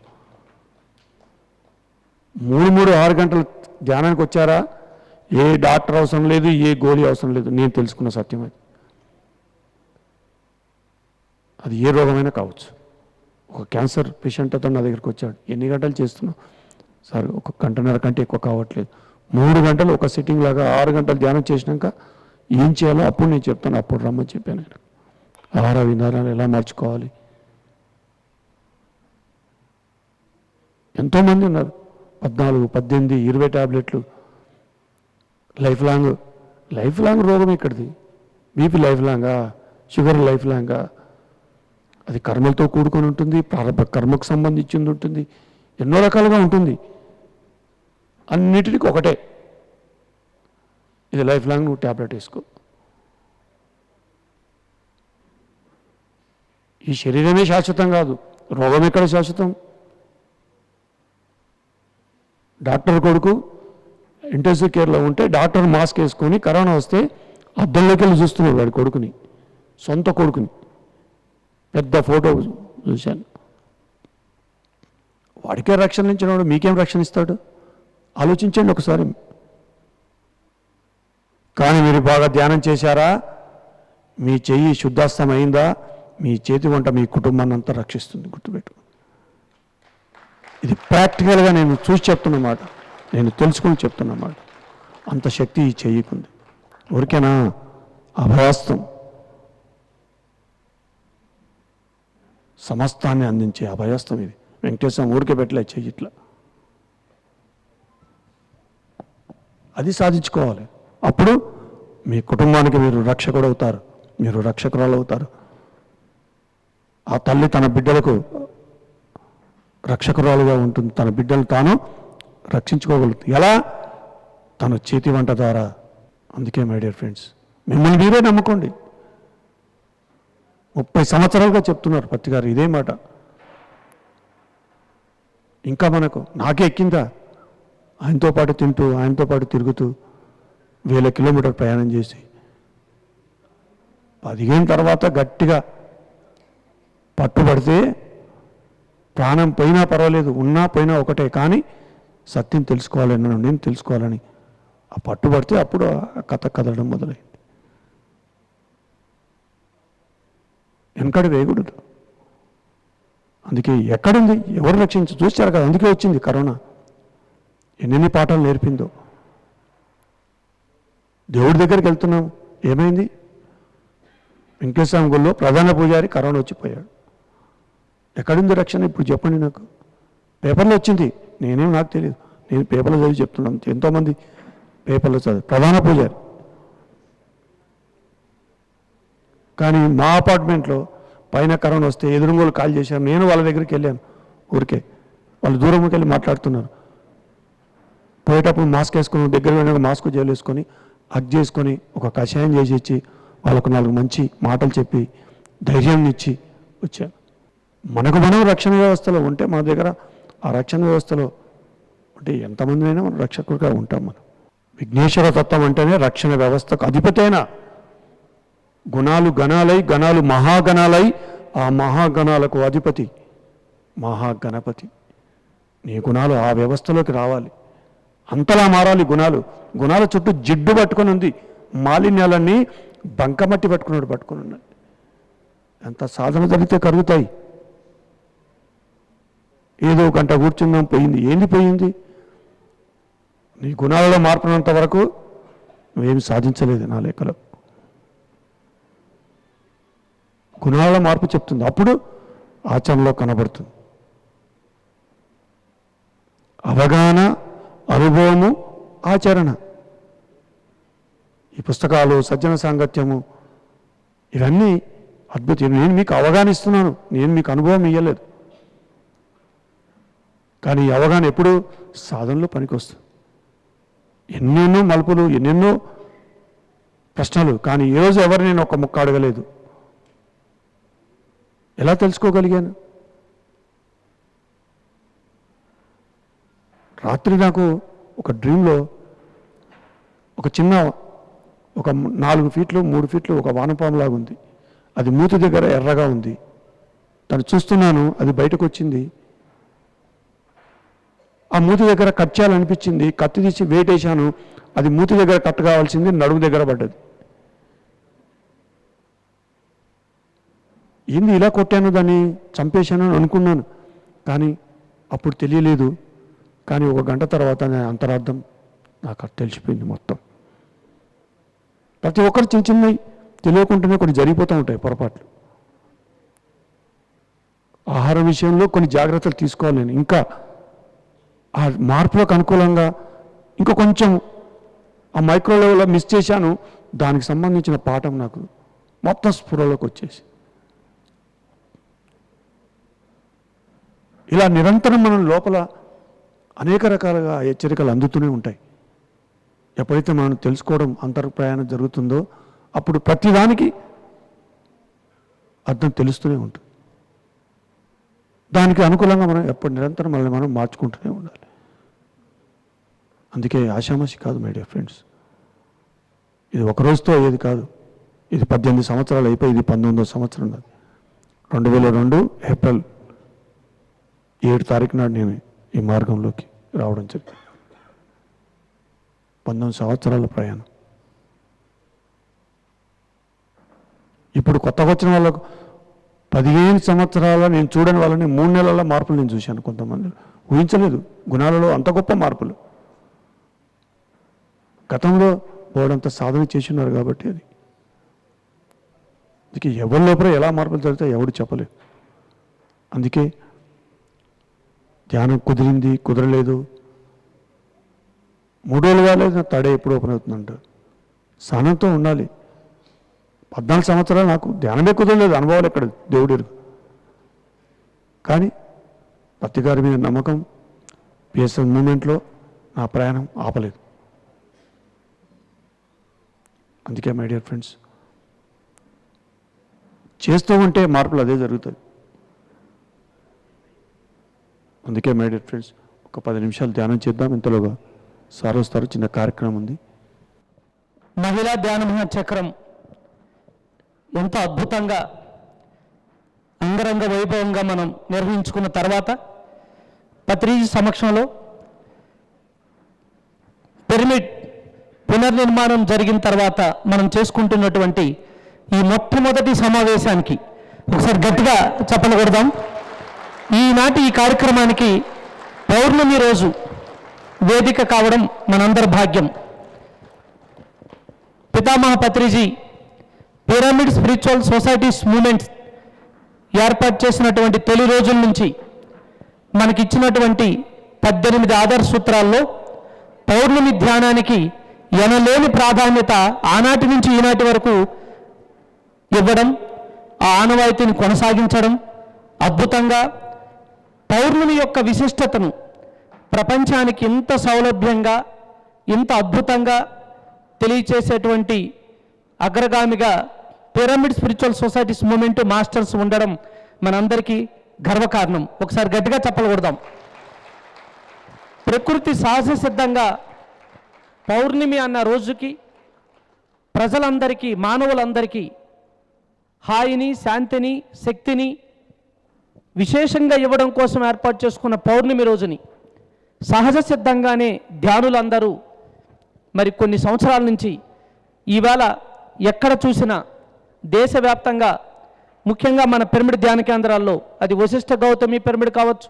3-6 గంటలు ధ్యానానికి వచ్చారా? ఏ డాక్టర్ అవసరం లేదు, ఏ గోళీ అవసరం లేదు. నేను తెలుసుకున్న సత్యం అది. అది ఏ రోగమైనా కావచ్చు. ఒక క్యాన్సర్ పేషెంట్ అతను నా దగ్గరికి వచ్చాడు. ఎన్ని గంటలు చేస్తున్నావు సార్? 1 గంటన్నర కంటే ఎక్కువ కావట్లేదు. 3 గంటలు ఒక సిట్టింగ్ లాగా 6 గంటలు ధ్యానం చేసినాక ఏం చేయాలో అప్పుడు నేను చెప్తాను. అప్పుడు రమ్మని చెప్పాను ఆయన. ఆహార విధానాలు ఎలా మార్చుకోవాలి. ఎంతోమంది ఉన్నారు, 14, 18, 20 టాబ్లెట్లు. లైఫ్ లాంగ్ రోగం ఇక్కడిది. బీపీ లైఫ్ లాంగా, షుగర్ లైఫ్ లాంగా. అది కర్మలతో కూడుకొని ఉంటుంది, కర్మకు సంబంధించింది ఉంటుంది, ఎన్నో రకాలుగా ఉంటుంది. అన్నిటికీ ఒకటే, ఇది లైఫ్ లాంగ్ నువ్వు ట్యాబ్లెట్ వేసుకో. ఈ శరీరమే శాశ్వతం కాదు, రోగం ఎక్కడ శాశ్వతం? డాక్టర్ కొడుకు ఇంటెన్సివ్ కేర్లో ఉంటే డాక్టర్ మాస్క్ వేసుకొని కరోనా వస్తే అద్దంలోకి వెళ్ళి చూస్తున్నాడు వాడి కొడుకుని, సొంత కొడుకుని. పెద్ద ఫోటో చూశాను. వాడికే రక్షణ ఇచ్చినాడు, మీకేం రక్షణ ఇస్తాడు? ఆలోచించండి ఒకసారి. కానీ మీరు బాగా ధ్యానం చేశారా? మీ చెయ్యి శుద్ధాస్తం అయిందా? మీ చేతి వంట మీ కుటుంబాన్ని అంతా రక్షిస్తుంది. గుర్తుపెట్టు. ఇది ప్రాక్టికల్గా నేను చూసి చెప్తున్నమాట, నేను తెలుసుకుని చెప్తున్నమాట. అంత శక్తి ఈ చెయ్యికుంది. ఊరికేనా? అభయాస్తం, సమస్తాన్ని అందించే అభయాస్తం ఇది. వెంకటేశ్వరం ఊరికే పెట్టలే చెయ్యి ఇట్లా. అది సాధించుకోవాలి. అప్పుడు మీ కుటుంబానికి మీరు రక్షకుడు అవుతారు, మీరు రక్షకురాలు అవుతారు. ఆ తల్లి తన బిడ్డలకు రక్షకురాలుగా ఉంటుంది. తన బిడ్డలు తాను రక్షించుకోగలుగుతుంది. ఎలా? తన చేతి వంట ద్వారా. అందుకే మై డియర్ ఫ్రెండ్స్, మిమ్మల్ని మీరే నమ్ముకోండి. 30 సంవత్సరాలుగా చెప్తున్నారు పత్తి గారు ఇదే మాట. ఇంకా నాకే ఎక్కిందా? ఆయనతో పాటు తింటూ, ఆయనతో పాటు తిరుగుతూ 1000 కిలోమీటర్ ప్రయాణం చేసి 15 తర్వాత గట్టిగా పట్టుబడితే ప్రాణం పోయినా పర్వాలేదు, ఉన్నా పోయినా ఒకటే, కానీ సత్యం తెలుసుకోవాలని, నేను తెలుసుకోవాలని ఆ పట్టుబడితే అప్పుడు ఆ కథ కదలడం మొదలైంది. వెనకడు వేయకూడదు. అందుకే ఎక్కడుంది, ఎవరు చూశారు కదా, అందుకే వచ్చింది కరోనా. ఎన్నెన్ని పాఠాలు నేర్పిందో. దేవుడి దగ్గరికి వెళ్తున్నాం, ఏమైంది? వెంకటేశ్వర గుళ్ళో ప్రధాన పూజారి కరోనా వచ్చిపోయాడు. ఎక్కడుంది రక్షణ ఇప్పుడు చెప్పండి నాకు. పేపర్లో వచ్చింది, నాకు తెలియదు, నేను పేపర్లో చదివి చెప్తున్నాను. ఎంతోమంది పేపర్లో చదివి ప్రధాన పూజారి. కానీ మా అపార్ట్మెంట్లో పైన కరోనా వస్తే ఎదురుగోలు కాల్ చేశారు. నేను వాళ్ళ దగ్గరికి వెళ్ళాను, ఊరికే వాళ్ళు దూరంకి వెళ్ళి మాట్లాడుతున్నారు. పోయేటప్పుడు మాస్క్ వేసుకొని, దగ్గర వెళ్ళిన మాస్క్ జైలు వేసుకొని, హగ్ చేసుకొని, ఒక కషాయం చేసి ఇచ్చి, వాళ్ళకు 4 మంచి మాటలు చెప్పి ధైర్యం ఇచ్చి వచ్చాను. మనకు మనం రక్షణ వ్యవస్థలో ఉంటే, మన దగ్గర ఆ రక్షణ వ్యవస్థలో ఉంటే ఎంతమందినైనా మనం రక్షకుడిగా ఉంటాం. మనం విఘ్నేశ్వర తత్వం అంటేనే రక్షణ వ్యవస్థకు అధిపతి అయిన గుణాలు గణాలై, గణాలు మహాగణాలై, ఆ మహాగణాలకు అధిపతి మహాగణపతి. నీ గుణాలు ఆ వ్యవస్థలోకి రావాలి, అంతలా మారాలి గుణాలు. గుణాల చుట్టూ జిడ్డు పట్టుకొని ఉంది, మాలిన్యాలన్నీ బంకమట్టి పట్టుకుని ఉన్నాయి. ఎంత సాధన జరిగితే కరుగుతాయి. ఏదో గంట కూర్చున్నాం, పోయింది. ఏంది పోయింది? నీ గుణాలలో మార్పునంత వరకు నువ్వేమి సాధించలేదు నా లెక్కలో. గుణాల మార్పు చెప్తుంది, అప్పుడు ఆచరణలో కనబడుతుంది. అవగాహన, అనుభవము, ఆచరణ. ఈ పుస్తకాలు, సజ్జన సాంగత్యము, ఇవన్నీ అద్భుతం. నేను మీకు అవగాహన ఇస్తున్నాను, నేను మీకు అనుభవం ఇవ్వలేదు. కానీ ఈ అవగాహన ఎప్పుడు సాధనలో పనికొస్తుంది. ఎన్నెన్నో మలుపులు, ఎన్నెన్నో ప్రశ్నలు, కానీ ఈరోజు ఎవరు నేను ఒక ముక్క అడగలేదు. ఎలా తెలుసుకోగలిగాను? రాత్రి నాకు ఒక డ్రీమ్లో ఒక చిన్న, ఒక 4 ఫీట్లు 3 ఫీట్లు ఒక వానపాములాగా ఉంది. అది మూతి దగ్గర ఎర్రగా ఉంది. దాన్ని చూస్తున్నాను, అది బయటకు వచ్చింది. ఆ మూతి దగ్గర కట్ చేయాలనిపించింది, కత్తి తీసి వేటేశాను. అది మూతి దగ్గర కట్ కావాల్సింది నడుము దగ్గర పడ్డది. ఏంది ఇలా కొట్టాను, దాన్ని చంపేశాను అని అనుకున్నాను. కానీ అప్పుడు తెలియలేదు. కానీ 1 గంట తర్వాత అంతరార్థం నాకు తెలిసిపోయింది మొత్తం. ప్రతి ఒక్కరు చిన్న చిన్నవి తెలియకుండానే కొన్ని జరిగిపోతూ ఉంటాయి పొరపాట్లు. ఆహారం విషయంలో కొన్ని జాగ్రత్తలు తీసుకోవాలి. నేను ఇంకా ఆ మార్పులకు అనుకూలంగా ఇంకా కొంచెం ఆ మైక్రో లెవెల్లో మిస్ చేశాను. దానికి సంబంధించిన పాఠం నాకు మొత్తం స్ఫురలోకి వచ్చేసి, ఇలా నిరంతరం మనం లోపల అనేక రకాలుగా హెచ్చరికలు అందుతూనే ఉంటాయి. ఎప్పుడైతే మనం తెలుసుకోవడం, అంతర్ప్రయాణం జరుగుతుందో అప్పుడు ప్రతిదానికి అర్థం తెలుస్తూనే ఉంటుంది. దానికి అనుకూలంగా మనం ఎప్పుడు నిరంతరం మనల్ని మనం మార్చుకుంటూనే ఉండాలి. అందుకే ఆషామాషి కాదు మై డియర్ ఫ్రెండ్స్. ఇది ఒక రోజుతో అయ్యేది కాదు. ఇది 18 సంవత్సరాలు అయిపోయి ఇది 19వ సంవత్సరం. 2002 ఏప్రిల్ 7 తారీఖు నాడు నేను ఈ మార్గంలోకి రావడం జరిగింది. 19 సంవత్సరాల ప్రయాణం. ఇప్పుడు కొత్తగా వచ్చిన వాళ్ళకు 15 సంవత్సరాల నేను చూడని వాళ్ళని 3 నెలల మార్పులు నేను చూశాను. కొంతమంది ఊహించలేదు గుణాలలో అంత గొప్ప మార్పులు. గతంలో పోవడంత సాధన చేసి ఉన్నారు కాబట్టి అది. అందుకే ఎవరి లోపల ఎలా మార్పులు జరుగుతాయో ఎవడు చెప్పలేదు. అందుకే ధ్యానం కుదిరింది, కుదరలేదు, 3 రోజులు కాలేదు, నా తడే ఎప్పుడు ఓపెన్ అవుతుందంట. సహనంతో ఉండాలి. 14 సంవత్సరాలు నాకు ధ్యానమే కుదరలేదు, అనుభవాలు ఎక్కడ దేవుడు. కానీ పత్తి గారి మీద నమ్మకం, పిఎస్ఎల్ మూమెంట్లో నా ప్రయాణం ఆపలేదు. అందుకే మై డియర్ ఫ్రెండ్స్, చేస్తూ ఉంటే మార్పులు అదే జరుగుతుంది. అందుకే మై డియర్ ఫ్రెండ్స్, ఒక 10 నిమిషాలు ధ్యానం చేద్దాం. ఇంతలోగా సార్ వస్తారు, చిన్న కార్యక్రమం ఉంది. మహిళా ధ్యాన చక్రం ఎంతో అద్భుతంగా అంగరంగ వైభవంగా మనం నిర్వహించుకున్న తర్వాత పత్రిజీ సమక్షంలో పిరమిడ్ పునర్నిర్మాణం జరిగిన తర్వాత మనం చేసుకుంటున్నటువంటి ఈ మొట్టమొదటి సమావేశానికి ఒకసారి గట్టిగా చప్పట్లు కొడదాం. ఈనాటి ఈ కార్యక్రమానికి పౌర్ణమి రోజు వేదిక కావడం మనందరి భాగ్యం. పితామహ Patriji pyramid spiritual societies movements ఏర్పాటు చేసినటువంటి తొలి రోజుల నుంచి మనకిచ్చినటువంటి 18 ఆదర్శ సూత్రాల్లో పౌర్ణమి ధ్యానానికి ఎనలేని ప్రాధాన్యత ఆనాటి నుంచి ఈనాటి వరకు ఇవ్వడం, ఆ ఆనవాయితీని కొనసాగించడం అద్భుతంగా పౌర్ణమి యొక్క విశిష్టతను ప్రపంచానికి ఇంత సౌలభ్యంగా ఇంత అద్భుతంగా తెలియచేసేటువంటి అగ్రగామిగా pyramid spiritual societies moment masters ఉండడం మనందరికీ గర్వకారణం. ఒకసారి గట్టిగా చెప్పలు కొడదాం. ప్రకృతి సహజ సిద్ధంగా పౌర్ణమి అన్న రోజుకి ప్రజలందరికీ, మానవులందరికీ హాయిని, శాంతిని, శక్తిని విశేషంగా ఇవ్వడం కోసం ఏర్పాటు చేసుకున్న పౌర్ణమి రోజుని సహజ సిద్ధంగానే ధ్యానులందరూ మరి కొన్ని సంవత్సరాల నుంచి ఈవేళ ఎక్కడ చూసినా దేశవ్యాప్తంగా, ముఖ్యంగా మన పిరమిడ్ ధ్యాన కేంద్రాల్లో, అది వశిష్ఠ గౌతమి పిరమిడ్ కావచ్చు,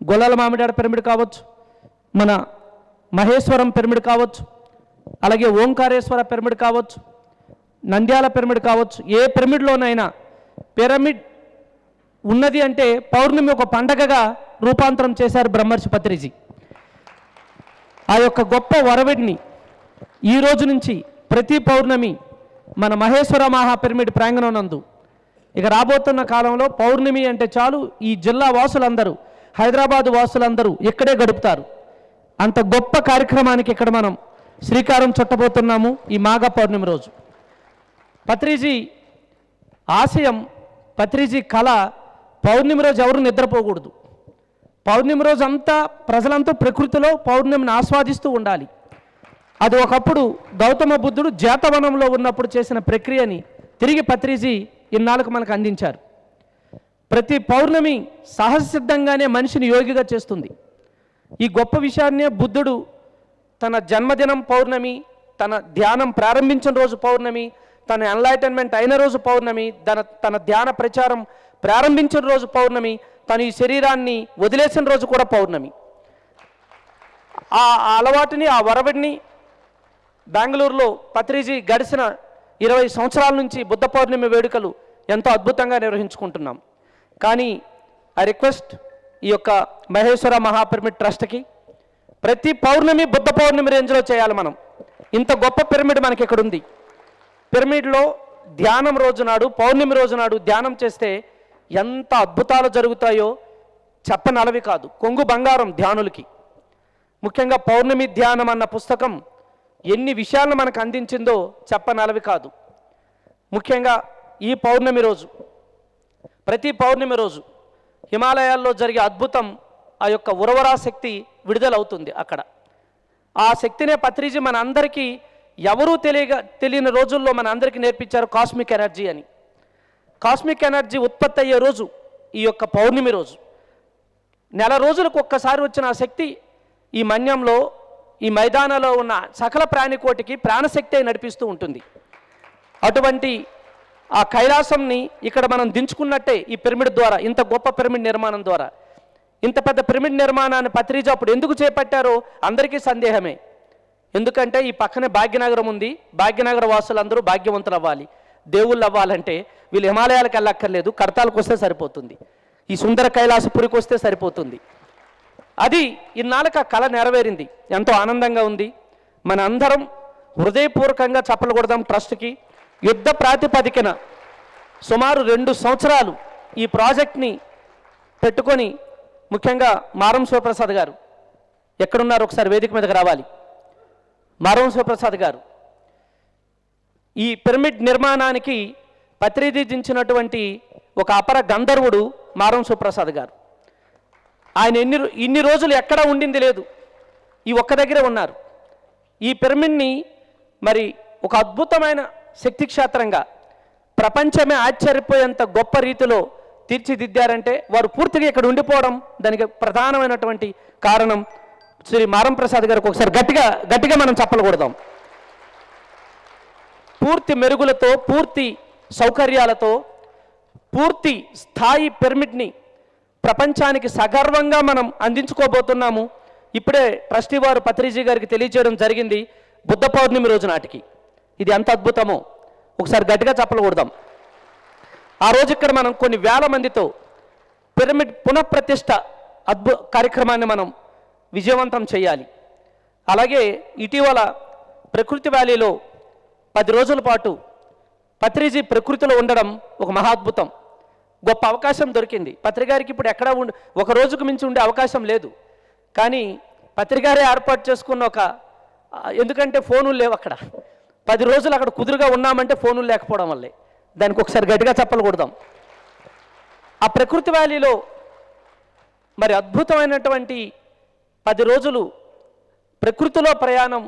గొల్లల మామిడాడ పిరమిడ్ కావచ్చు, మన మహేశ్వరం పిరమిడ్ కావచ్చు, అలాగే ఓంకారేశ్వర పిరమిడ్ కావచ్చు, నంద్యాల పిరమిడ్ కావచ్చు, ఏ పిరమిడ్లోనైనా పిరమిడ్ ఉన్నది అంటే పౌర్ణమి ఒక పండగగా రూపాంతరం చేశారు బ్రహ్మర్షి పత్రిజీ. ఆ యొక్క గొప్ప వరవిడిని ఈ రోజు నుంచి ప్రతి పౌర్ణమి మన మహేశ్వర మహాపిరమిడ్ ప్రాంగణం నందు ఇక రాబోతున్న కాలంలో పౌర్ణమి అంటే చాలు ఈ జిల్లా వాసులందరూ, హైదరాబాద్ వాసులందరూ ఇక్కడే గడుపుతారు. అంత గొప్ప కార్యక్రమానికి ఇక్కడ మనం శ్రీకారం చుట్టబోతున్నాము ఈ మాఘ పౌర్ణమి రోజు. పత్రిజీ ఆశయం, పత్రిజీ కళ, పౌర్ణమి రోజు ఎవరు నిద్రపోకూడదు. పౌర్ణమి రోజు అంతా ప్రజలంతా ప్రకృతిలో పౌర్ణమిని ఆస్వాదిస్తూ ఉండాలి. అది ఒకప్పుడు గౌతమ బుద్ధుడు జేతవనంలో ఉన్నప్పుడు చేసిన ప్రక్రియని తిరిగి పత్రిజీ ఇన్నాళ్ళకు మనకు అందించారు. ప్రతి పౌర్ణమి సహజసిద్ధంగానే మనిషిని యోగిగా చేస్తుంది. ఈ గొప్ప విషయాన్నే బుద్ధుడు తన జన్మదినం పౌర్ణమి, తన ధ్యానం ప్రారంభించిన రోజు పౌర్ణమి, తన ఎన్లైటన్మెంట్ అయిన రోజు పౌర్ణమి, తన ధ్యాన ప్రచారం ప్రారంభించిన రోజు పౌర్ణమి, తను ఈ శరీరాన్ని వదిలేసిన రోజు కూడా పౌర్ణమి. ఆ అలవాటుని, ఆ వరవడిని బెంగళూరులో పత్రిజీ గడిచిన 20 సంవత్సరాల నుంచి బుద్ధ పౌర్ణమి వేడుకలు ఎంతో అద్భుతంగా నిర్వహించుకుంటున్నాం. కానీ ఐ రిక్వెస్ట్ ఈ యొక్క మహేశ్వర మహాపిరమిడ్ ట్రస్ట్కి ప్రతి పౌర్ణమి బుద్ధ పౌర్ణమి రేంజ్లో చేయాలి. మనం ఇంత గొప్ప పిరమిడ్ మనకి ఇక్కడ ఉంది. పిరమిడ్లో ధ్యానం రోజు నాడు, పౌర్ణమి రోజు నాడు ధ్యానం చేస్తే ఎంత అద్భుతాలు జరుగుతాయో చెప్పనలవి కాదు. కొంగు బంగారం ధ్యానులకి. ముఖ్యంగా పౌర్ణమి ధ్యానం అన్న పుస్తకం ఎన్ని విషయాలను మనకు అందించిందో చెప్పనలవి కాదు. ముఖ్యంగా ఈ పౌర్ణమి రోజు, ప్రతి పౌర్ణమి రోజు హిమాలయాల్లో జరిగే అద్భుతం, ఆ యొక్క ఉర్వరా శక్తి విడుదలవుతుంది అక్కడ. ఆ శక్తినే పత్రిజీ మన అందరికీ ఎవరూ తెలియని రోజుల్లో మన అందరికీ నేర్పించారు కాస్మిక్ ఎనర్జీ అని. కాస్మిక్ ఎనర్జీ ఉత్పత్తి అయ్యే రోజు ఈ యొక్క పౌర్ణమి రోజు. నెల రోజులకు ఒక్కసారి వచ్చిన ఆ శక్తి ఈ మన్యంలో, ఈ మైదానంలో ఉన్న సకల ప్రాణికోటికి ప్రాణశక్తి నడిపిస్తూ ఉంటుంది. అటువంటి ఆ కైలాసంని ఇక్కడ మనం దించుకున్నట్టే ఈ పిరమిడ్ ద్వారా, ఇంత గొప్ప పిరమిడ్ నిర్మాణం ద్వారా. ఇంత పెద్ద పిరమిడ్ నిర్మాణాన్ని పత్రిజీ అప్పుడు ఎందుకు చేపట్టారో అందరికీ సందేహమే. ఎందుకంటే ఈ పక్కనే భాగ్యనగరం ఉంది. భాగ్యనగర వాసులందరూ భాగ్యవంతులు అవ్వాలి, దేవుళ్ళు అవ్వాలంటే వీళ్ళు హిమాలయాలకు వెళ్ళక్కర్లేదు, కడతాలకు వస్తే సరిపోతుంది, ఈ సుందర కైలాసపురికి వస్తే సరిపోతుంది. అది ఇన్నాళ్ళకి ఆ కళ నెరవేరింది. ఎంతో ఆనందంగా ఉంది. మన అందరం హృదయపూర్వకంగా చప్పలు కొడదాం ట్రస్ట్కి. యుద్ధ ప్రాతిపదికన సుమారు 2 సంవత్సరాలు ఈ ప్రాజెక్ట్ని పెట్టుకొని, ముఖ్యంగా మారం శివప్రసాద్ గారు ఎక్కడున్నారు ఒకసారి వేదిక మీదకి రావాలి. మారం శివప్రసాద్ గారు ఈ పిరమిడ్ నిర్మాణానికి ప్రతినిధించినటువంటి ఒక అపర గంధర్వుడు మారం శివప్రసాద్ గారు. ఆయన ఇన్ని రోజులు ఎక్కడా ఉండింది లేదు, ఈ ఒక్క దగ్గరే ఉన్నారు. ఈ పిరమిడ్ని మరి ఒక అద్భుతమైన శక్తి క్షేత్రంగా ప్రపంచమే ఆశ్చర్యపోయేంత గొప్ప రీతిలో తీర్చిదిద్దారంటే వారు పూర్తిగా ఇక్కడ ఉండిపోవడం దానికి ప్రధానమైనటువంటి కారణం శ్రీ మారం ప్రసాద్ గారికి ఒకసారి గట్టిగా మనం చప్పలు కొడదాం. పూర్తి మెరుగులతో, పూర్తి సౌకర్యాలతో, పూర్తి స్థాయి పిరమిడ్ని ప్రపంచానికి సగర్వంగా మనం అందించుకోబోతున్నాము. ఇప్పుడే ట్రస్టీ వారు పత్రిజీ గారికి తెలియజేయడం జరిగింది బుద్ధ పౌర్ణమి రోజు నాటికి. ఇది ఎంత అద్భుతమో ఒకసారి గట్టిగా చప్పలు కొడదాం. ఆ రోజు ఇక్కడ మనం కొన్ని వేల మందితో పిరమిడ్ పునఃప్రతిష్ఠ కార్యక్రమాన్ని మనం విజయవంతం చేయాలి. అలాగే ఇటీవల ప్రకృతి వ్యాలీలో 10 రోజుల పాటు పత్రిజీ ప్రకృతిలో ఉండడం ఒక మహాద్భుతం, గొప్ప అవకాశం దొరికింది. పత్రిగారికి ఇప్పుడు ఎక్కడా ఒక రోజుకు మించి ఉండే అవకాశం లేదు. కానీ పత్రిగారే ఏర్పాటు చేసుకున్న ఎందుకంటే ఫోనులు లేవు అక్కడ, 10 రోజులు అక్కడ కుదురుగా ఉన్నామంటే ఫోనులు లేకపోవడం వల్లే. దానికి ఒకసారి గట్టిగా చప్పలు కొడదాం. ఆ ప్రకృతి వ్యాలీలో మరి అద్భుతమైనటువంటి 10 రోజులు ప్రకృతిలో ప్రయాణం,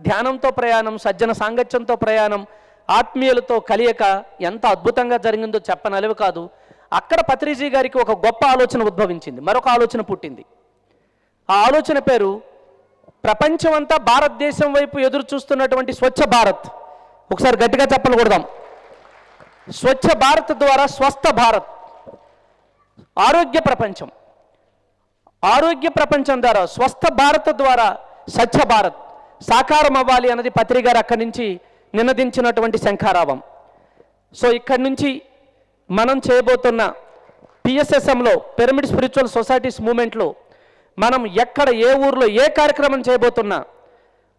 ధ్యానంతో ప్రయాణం, సజ్జన సాంగత్యంతో ప్రయాణం, ఆత్మీయులతో కలియక ఎంత అద్భుతంగా జరిగిందో చెప్పనలవి కాదు. అక్కడ పత్రిజీ గారికి ఒక గొప్ప ఆలోచన ఉద్భవించింది, మరొక ఆలోచన పుట్టింది. ఆ ఆలోచన పేరు ప్రపంచమంతా భారతదేశం వైపు ఎదురు చూస్తున్నటువంటి స్వచ్ఛ భారత్. ఒకసారి గట్టిగా చప్పలు కొడదాం. స్వచ్ఛ భారత్ ద్వారా స్వస్థ భారత్, ఆరోగ్య ప్రపంచం, ఆరోగ్య ప్రపంచం ద్వారా స్వస్థ భారత్ ద్వారా స్వచ్ఛ భారత్ సాకారం అవ్వాలి అన్నది పత్రిగారు అక్కడి నుంచి నినదించినటువంటి శంఖారావం. సో ఇక్కడి నుంచి మనం చేయబోతున్న పిఎస్ఎస్ఎంలో, పిరమిడ్ స్పిరిచువల్ సొసైటీస్ మూమెంట్లో మనం ఎక్కడ ఏ ఊర్లో ఏ కార్యక్రమం చేయబోతున్నా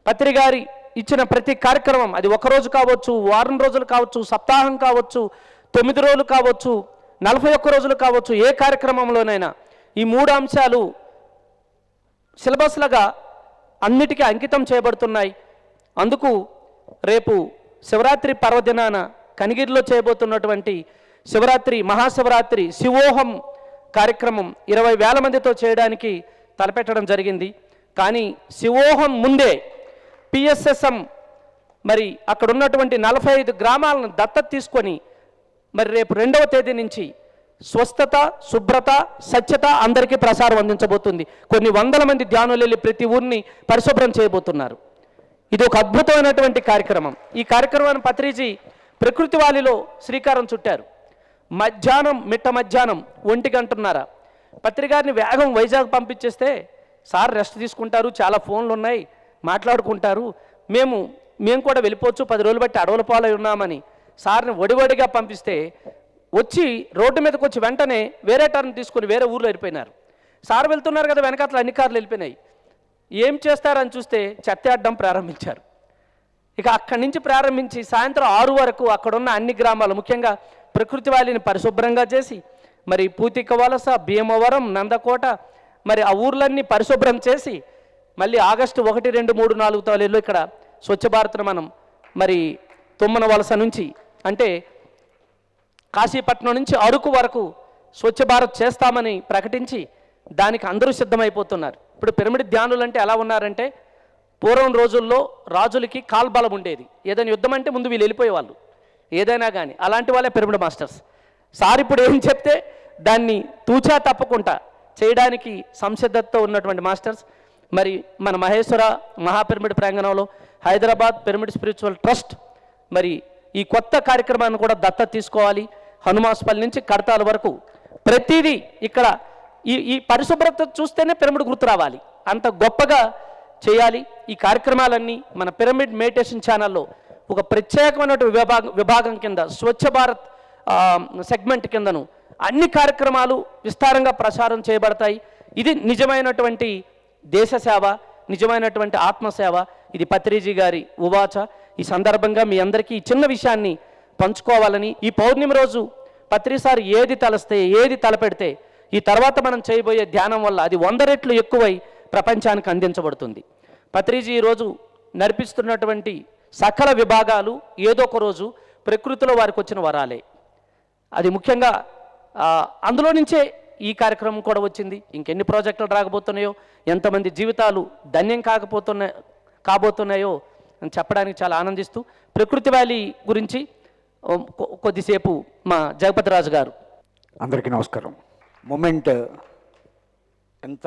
పత్రిగారి ఇచ్చిన ప్రతి కార్యక్రమం, అది 1 రోజు కావచ్చు, వారం రోజులు కావచ్చు, సప్తాహం కావచ్చు, 9 రోజులు కావచ్చు, 41 రోజులు కావచ్చు, ఏ కార్యక్రమంలోనైనా ఈ 3 అంశాలు సిలబస్లుగా అన్నిటికీ అంకితం చేయబడుతున్నాయి. అందుకు రేపు శివరాత్రి పర్వదినాన కనిగిరిలో చేయబోతున్నటువంటి శివరాత్రి, మహాశివరాత్రి శివోహం కార్యక్రమం 20,000 మందితో చేయడానికి తలపెట్టడం జరిగింది. కానీ శివోహం ముందే పిఎస్ఎస్ఎం మరి అక్కడ ఉన్నటువంటి 45 గ్రామాలను దత్తత తీసుకొని మరి రేపు 2వ తేదీ నుంచి స్వస్థత, శుభ్రత, స్వచ్ఛత అందరికీ ప్రసారం అందించబోతుంది. కొన్ని వందల మంది ధ్యానులు వెళ్ళి ప్రతి ఊరిని పరిశుభ్రం చేయబోతున్నారు. ఇది ఒక అద్భుతమైనటువంటి కార్యక్రమం. ఈ కార్యక్రమాన్ని పత్రిజీ ప్రకృతి వాలిలో శ్రీకారం చుట్టారు. మధ్యాహ్నం, మిట్ట మధ్యాహ్నం 1 గంటన్నర పత్రికారిని వేగం వైజాగ్ పంపించేస్తే సార్ రెస్ట్ తీసుకుంటారు, చాలా ఫోన్లు ఉన్నాయి, మాట్లాడుకుంటారు, మేము కూడా వెళ్ళిపోవచ్చు, 10 రోజులు బట్టి అడవుల పాలై ఉన్నామని సార్ని వడివడిగా పంపిస్తే వచ్చి రోడ్డు మీదకి వచ్చి వెంటనే వేరే టర్న్ తీసుకుని వేరే ఊర్లో వెళ్ళిపోయినారు. సార్ వెళ్తున్నారు కదా, వెనకాతల అన్ని కార్లు వెళ్ళిపోయినాయి. ఏం చేస్తారని చూస్తే చెత్తేయడం ప్రారంభించారు. ఇక అక్కడి నుంచి ప్రారంభించి సాయంత్రం 6 వరకు అక్కడున్న అన్ని గ్రామాలు, ముఖ్యంగా ప్రకృతి వాలిని పరిశుభ్రంగా చేసి మరి పూతిక వలస, భీమవరం, నందకోట, మరి ఆ ఊర్లన్నీ పరిశుభ్రం చేసి మళ్ళీ ఆగస్టు 1, 2, 3, 4 తేదీల్లో ఇక్కడ స్వచ్ఛ భారత్ను మనం మరి తుమ్మన వలస నుంచి అంటే కాశీపట్నం నుంచి అరకు వరకు స్వచ్ఛ భారత్ చేస్తామని ప్రకటించి దానికి అందరూ సిద్ధమైపోతున్నారు. ఇప్పుడు పిరమిడ్ ధ్యానులు అంటే ఎలా ఉన్నారంటే, పూర్వం రోజుల్లో రాజులకి కాల్బలం ఉండేది, ఏదైనా యుద్ధం అంటే ముందు వీళ్ళు వెళ్ళిపోయేవాళ్ళు, ఏదైనా కానీ అలాంటి వాళ్ళే పిరమిడ్ మాస్టర్స్. సార్ ఇప్పుడు ఏం చెప్తే దాన్ని తూచా తప్పకుండా చేయడానికి సంసిద్ధతతో ఉన్నటువంటి మాస్టర్స్. మరి మన మహేశ్వర మహాపిరమిడ్ ప్రాంగణంలో హైదరాబాద్ పిరమిడ్ స్పిరిచువల్ ట్రస్ట్ మరి ఈ కొత్త కార్యక్రమాన్ని కూడా దత్తత తీసుకోవాలి. హనుమాస్పల్లి నుంచి కడతాల వరకు ప్రతిదీ ఇక్కడ ఈ పరిశుభ్రత చూస్తేనే పిరమిడ్ గుర్తు రావాలి, అంత గొప్పగా చేయాలి. ఈ కార్యక్రమాలన్నీ మన పిరమిడ్ మెడిటేషన్ ఛానల్లో ఒక ప్రత్యేకమైన విభాగం కింద స్వచ్ఛ భారత్ సెగ్మెంట్ కిందను అన్ని కార్యక్రమాలు విస్తారంగా ప్రసారం చేయబడతాయి. ఇది నిజమైనటువంటి దేశ సేవ, నిజమైనటువంటి ఆత్మసేవ. ఇది పత్రిజీ గారి ఉవాచ. ఈ సందర్భంగా మీ అందరికీ ఈ చిన్న విషయాన్ని పంచుకోవాలని, ఈ పౌర్ణమి రోజు పత్రిసారి ఏది తలస్తే, ఏది తలపెడితే ఈ తర్వాత మనం చేయబోయే ధ్యానం వల్ల అది 100 రెట్లు ఎక్కువై ప్రపంచానికి అందించబడుతుంది. పత్రిజీ ఈరోజు నడిపిస్తున్నటువంటి సకల విభాగాలు ఏదో ఒక రోజు ప్రకృతిలో వారికి వచ్చిన వరాలే. అది ముఖ్యంగా అందులో నుంచే ఈ కార్యక్రమం కూడా వచ్చింది. ఇంకెన్ని ప్రాజెక్టులు రాకపోతున్నాయో, ఎంతమంది జీవితాలు ధన్యం కాబోతున్నాయో అని చెప్పడానికి చాలా ఆనందిస్తూ ప్రకృతి వ్యాలీ గురించి కొద్దిసేపు మా జగపతి రాజు గారు. అందరికీ నమస్కారం. మూమెంట్ ఎంత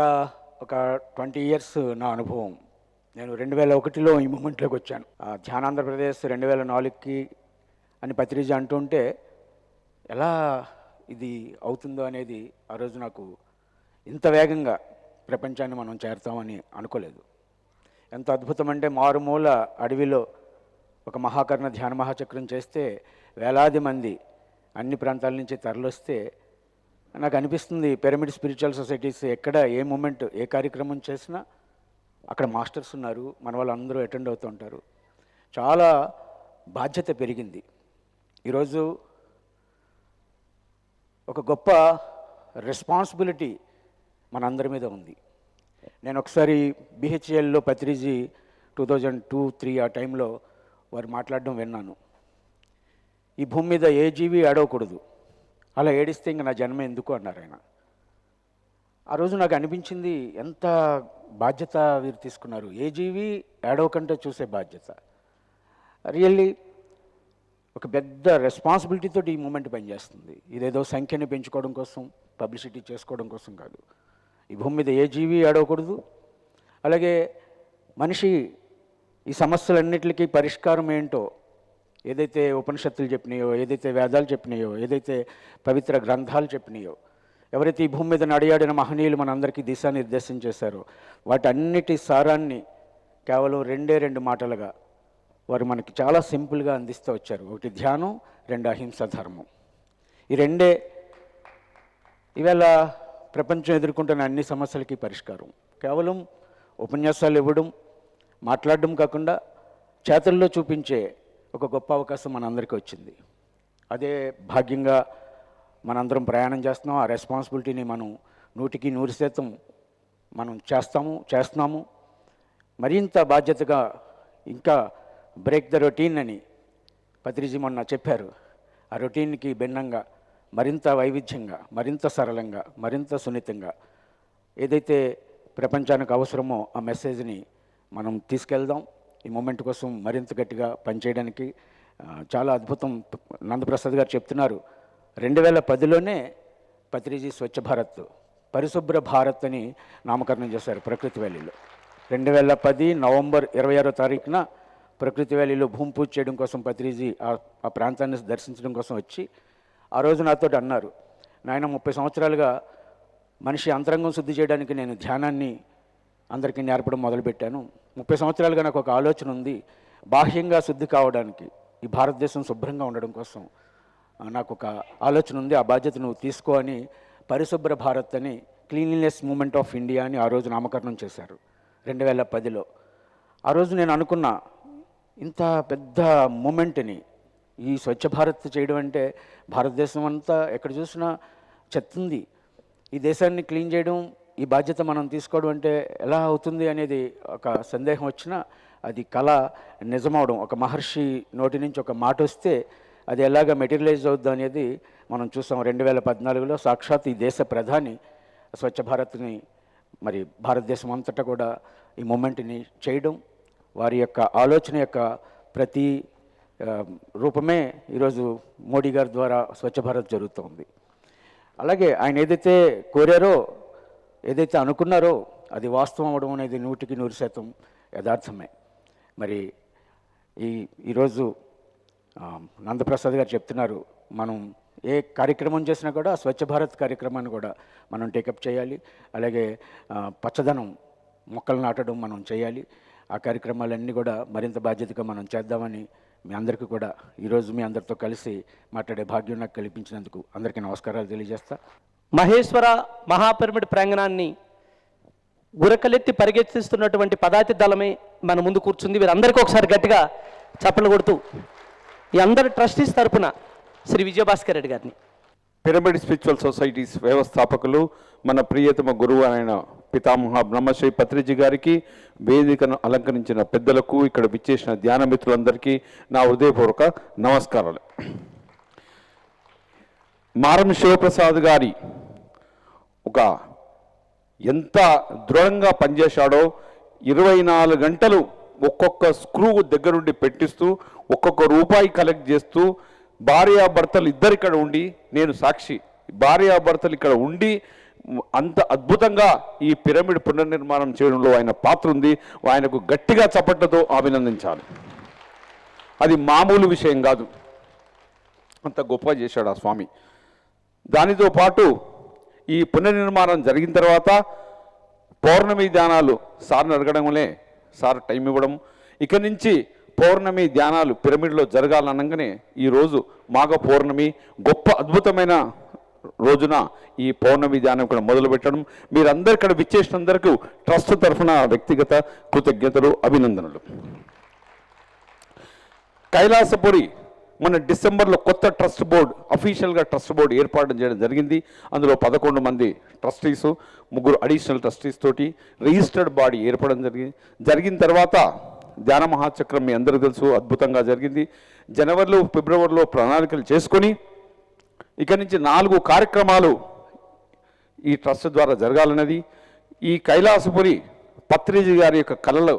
ఒక 20 ఇయర్స్ నా అనుభవం. నేను 2001లో ఈ మూమెంట్లోకి వచ్చాను. ధ్యానాంధ్రప్రదేశ్ 2004కి అని పత్రిజీ అంటుంటే ఎలా ఇది అవుతుందో అనేది ఆ రోజు నాకు ఇంత వేగంగా ప్రపంచాన్ని మనం చేరుతామని అనుకోలేదు. ఎంత అద్భుతం అంటే మారుమూల అడవిలో ఒక మహాకర్ణ ధ్యాన మహాచక్రం చేస్తే వేలాది మంది అన్ని ప్రాంతాల నుంచి తరలిస్తే నాకు అనిపిస్తుంది పిరమిడ్ స్పిరిచువల్ సొసైటీస్ ఎక్కడ ఏ మూమెంట్ ఏ కార్యక్రమం చేసినా అక్కడ మాస్టర్స్ ఉన్నారు, మన వాళ్ళందరూ అటెండ్ అవుతూ ఉంటారు. చాలా బాధ్యత పెరిగింది. ఈరోజు ఒక గొప్ప రెస్పాన్సిబిలిటీ మనందరి మీద ఉంది. నేను ఒకసారి బిహెచ్ఎల్లో పత్రిజీ 2002-03 ఆ టైంలో వారు మాట్లాడడం విన్నాను. ఈ భూమి మీద ఏ జీవి ఏడవకూడదు, అలా ఏడిస్తే ఇంక నా జన్మ ఎందుకు అన్నారు ఆయన. ఆ రోజు నాకు అనిపించింది ఎంత బాధ్యత వీరు తీసుకున్నారు. ఏ జీవి ఏడవకంటే చూసే బాధ్యత. రియల్లీ ఒక పెద్ద రెస్పాన్సిబిలిటీతో ఈ మూమెంట్ పనిచేస్తుంది. ఇదేదో సంఖ్యని పెంచుకోవడం కోసం, పబ్లిసిటీ చేసుకోవడం కోసం కాదు. ఈ భూమి మీద ఏ జీవి ఏడవకూడదు. అలాగే మనిషి ఈ సమస్యలన్నిటికీ పరిష్కారం ఏంటో ఏదైతే ఉపనిషత్తులు చెప్పినాయో, ఏదైతే వేదాలు చెప్పినాయో, ఏదైతే పవిత్ర గ్రంథాలు చెప్పినాయో, ఎవరైతే ఈ భూమి మీద నడియాడిన మహనీయులు మనందరికీ దిశానిర్దేశం చేశారో వాటన్నిటి సారాన్ని కేవలం 2 మాటలుగా వారు మనకి చాలా సింపుల్గా అందిస్తూ వచ్చారు. ఒకటి ధ్యానం, 2 అహింస ధర్మం. ఈ 2 ఇవాళ ప్రపంచం ఎదుర్కొంటున్న అన్ని సమస్యలకి పరిష్కారం. కేవలం ఉపన్యాసాలు ఇవ్వడం, మాట్లాడడం కాకుండా చేతల్లో చూపించే ఒక గొప్ప అవకాశం మనందరికీ వచ్చింది. అదే భాగ్యంగా మనందరం ప్రయాణం చేస్తున్నాం. ఆ రెస్పాన్సిబిలిటీని మనం 100% మనం చేస్తున్నాము. మరింత బాధ్యతగా ఇంకా బ్రేక్ ద రొటీన్ అని పత్రిజీ మొన్న చెప్పారు. ఆ రొటీన్కి భిన్నంగా మరింత వైవిధ్యంగా, మరింత సరళంగా, మరింత సున్నితంగా ఏదైతే ప్రపంచానికి అవసరమో ఆ మెసేజ్ని మనం తీసుకెళ్దాం. ఈ మూమెంట్ కోసం మరింత గట్టిగా పనిచేయడానికి చాలా అద్భుతం. నందప్రసాద్ గారు చెప్తున్నారు 2010లోనే పత్రిజీ స్వచ్ఛ భారత్, పరిశుభ్ర భారత్ అని నామకరణం చేశారు ప్రకృతి వ్యాలీలో. 2010 నవంబర్ 26వ తారీఖున ప్రకృతి వ్యాలీలో భూమి పూజ చేయడం కోసం పత్రిజీ ఆ ప్రాంతాన్ని దర్శించడం కోసం వచ్చి ఆ రోజు నాతో అన్నారు, నాయన 30 సంవత్సరాలుగా మనిషి అంతరంగం శుద్ధి చేయడానికి నేను ధ్యానాన్ని అందరికీ నేర్పడం మొదలుపెట్టాను. 30 సంవత్సరాలుగా నాకు ఒక ఆలోచన ఉంది, బాహ్యంగా శుద్ధి కావడానికి, ఈ భారతదేశం శుభ్రంగా ఉండడం కోసం నాకు ఒక ఆలోచన ఉంది, ఆ బాధ్యత నువ్వు తీసుకో అని పరిశుభ్ర భారత్ అని క్లీన్లీనెస్ మూమెంట్ ఆఫ్ ఇండియా అని ఆ రోజు నామకరణం చేశారు 2010లో. ఆ రోజు నేను అనుకున్నా, ఇంత పెద్ద మూమెంట్ని ఈ స్వచ్ఛ భారత్ చేయడం అంటే భారతదేశం అంతా ఎక్కడ చూసినా చెత్త ఉంది, ఈ దేశాన్ని క్లీన్ చేయడం, ఈ బాధ్యత మనం తీసుకోవడం అంటే ఎలా అవుతుంది అనేది ఒక సందేహం వచ్చినా అది కళ నిజమవడం, ఒక మహర్షి నోటి నుంచి ఒక మాట వస్తే అది ఎలాగ మెటీరియలైజ్ అవుద్ది అనేది మనం చూసాం. 2014లో సాక్షాత్ ఈ దేశ ప్రధాని స్వచ్ఛ భారత్ని మరి భారతదేశం అంతటా కూడా ఈ మూమెంట్ని చేయడం, వారి యొక్క ఆలోచన యొక్క ప్రతి రూపమే ఈరోజు మోడీ గారి ద్వారా స్వచ్ఛ భారత్ జరుగుతుంది. అలాగే ఆయన ఏదైతే కోరారో, ఏదైతే అనుకున్నారో అది వాస్తవం అవ్వడం అనేది 100% యథార్థమే. మరి ఈరోజు నందప్రసాద్ గారు చెప్తున్నారు, మనం ఏ కార్యక్రమం చేసినా కూడా స్వచ్ఛ భారత్ కార్యక్రమాన్ని కూడా మనం టేకప్ చేయాలి. అలాగే పచ్చదనం మొక్కలు నాటడం మనం చేయాలి. ఆ కార్యక్రమాలన్నీ కూడా మరింత బాధ్యతగా మనం చేద్దామని మీ అందరికీ కూడా ఈరోజు మీ అందరితో కలిసి మాట్లాడే భాగ్యం నాకు కల్పించినందుకు అందరికీ నమస్కారాలు తెలియజేస్తా. మహేశ్వర మహాపిరమిడ్ ప్రాంగణాన్ని గురకలెత్తి పరిగెత్తిస్తున్నటువంటి పదాతి దళమే మన ముందు కూర్చుంది. వీరందరికీ ఒకసారి గట్టిగా చప్పట్లు కొడుతూ ఈ అందరి ట్రస్టీస్ తరపున శ్రీ విజయభాస్కర్ రెడ్డి గారిని, పిరమిడ్ స్పిరిచువల్ సొసైటీస్ వ్యవస్థాపకులు, మన ప్రియతమ గురువు అయిన పితామహ బ్రహ్మశ్రీ పత్రిజీ గారికి, వేదికను అలంకరించిన పెద్దలకు, ఇక్కడ విచ్చేసిన ధ్యాన మిత్రులందరికీ నా హృదయపూర్వక నమస్కారాలు. మారం శివప్రసాద్ గారి ఒక ఎంత దృఢంగా పనిచేశాడో, 24 గంటలు ఒక్కొక్క స్క్రూ దగ్గరుండి పెట్టిస్తూ, ఒక్కొక్క రూపాయి కలెక్ట్ చేస్తూ, భార్యాభర్తలు ఇద్దరు ఇక్కడ ఉండి, నేను సాక్షి, భార్యాభర్తలు ఇక్కడ ఉండి అంత అద్భుతంగా ఈ పిరమిడ్ పునర్నిర్మాణం చేయడంలో ఆయన పాత్ర ఉంది. ఆయనకు గట్టిగా చప్పట్లతో అభినందించాలి. అది మామూలు విషయం కాదు, అంత గొప్పగా చేశాడు ఆ స్వామి. దానితో పాటు ఈ పునర్నిర్మాణం జరిగిన తర్వాత పౌర్ణమి ధ్యానాలు సార్ని అడగడం వల్లే సార్ టైం ఇవ్వడం, ఇక నుంచి పౌర్ణమి ధ్యానాలు పిరమిడ్లో జరగాలనగానే ఈరోజు మాఘ పౌర్ణమి గొప్ప అద్భుతమైన రోజున ఈ పౌర్ణమి ధ్యానం ఇక్కడ మొదలుపెట్టడం, మీరందరూ ఇక్కడ విచ్చేసినందరికీ ట్రస్ట్ తరఫున వ్యక్తిగత కృతజ్ఞతలు, అభినందనలు. కైలాసపురి మన డిసెంబర్లో కొత్త ట్రస్ట్ బోర్డు, అఫీషియల్గా ట్రస్ట్ బోర్డు ఏర్పాటు చేయడం జరిగింది. అందులో 11 మంది ట్రస్టీసు, 3 అడిషనల్ ట్రస్టీస్ తోటి రిజిస్టర్డ్ బాడీ ఏర్పడడం జరిగిన తర్వాత ధ్యాన మహాచక్రం మీ అందరికీ తెలుసు అద్భుతంగా జరిగింది. జనవరిలో ఫిబ్రవరిలో ప్రణాళికలు చేసుకొని ఇక నుంచి 4 కార్యక్రమాలు ఈ ట్రస్ట్ ద్వారా జరగాలన్నది. ఈ కైలాసపురి పత్రిజీ గారి యొక్క కళలో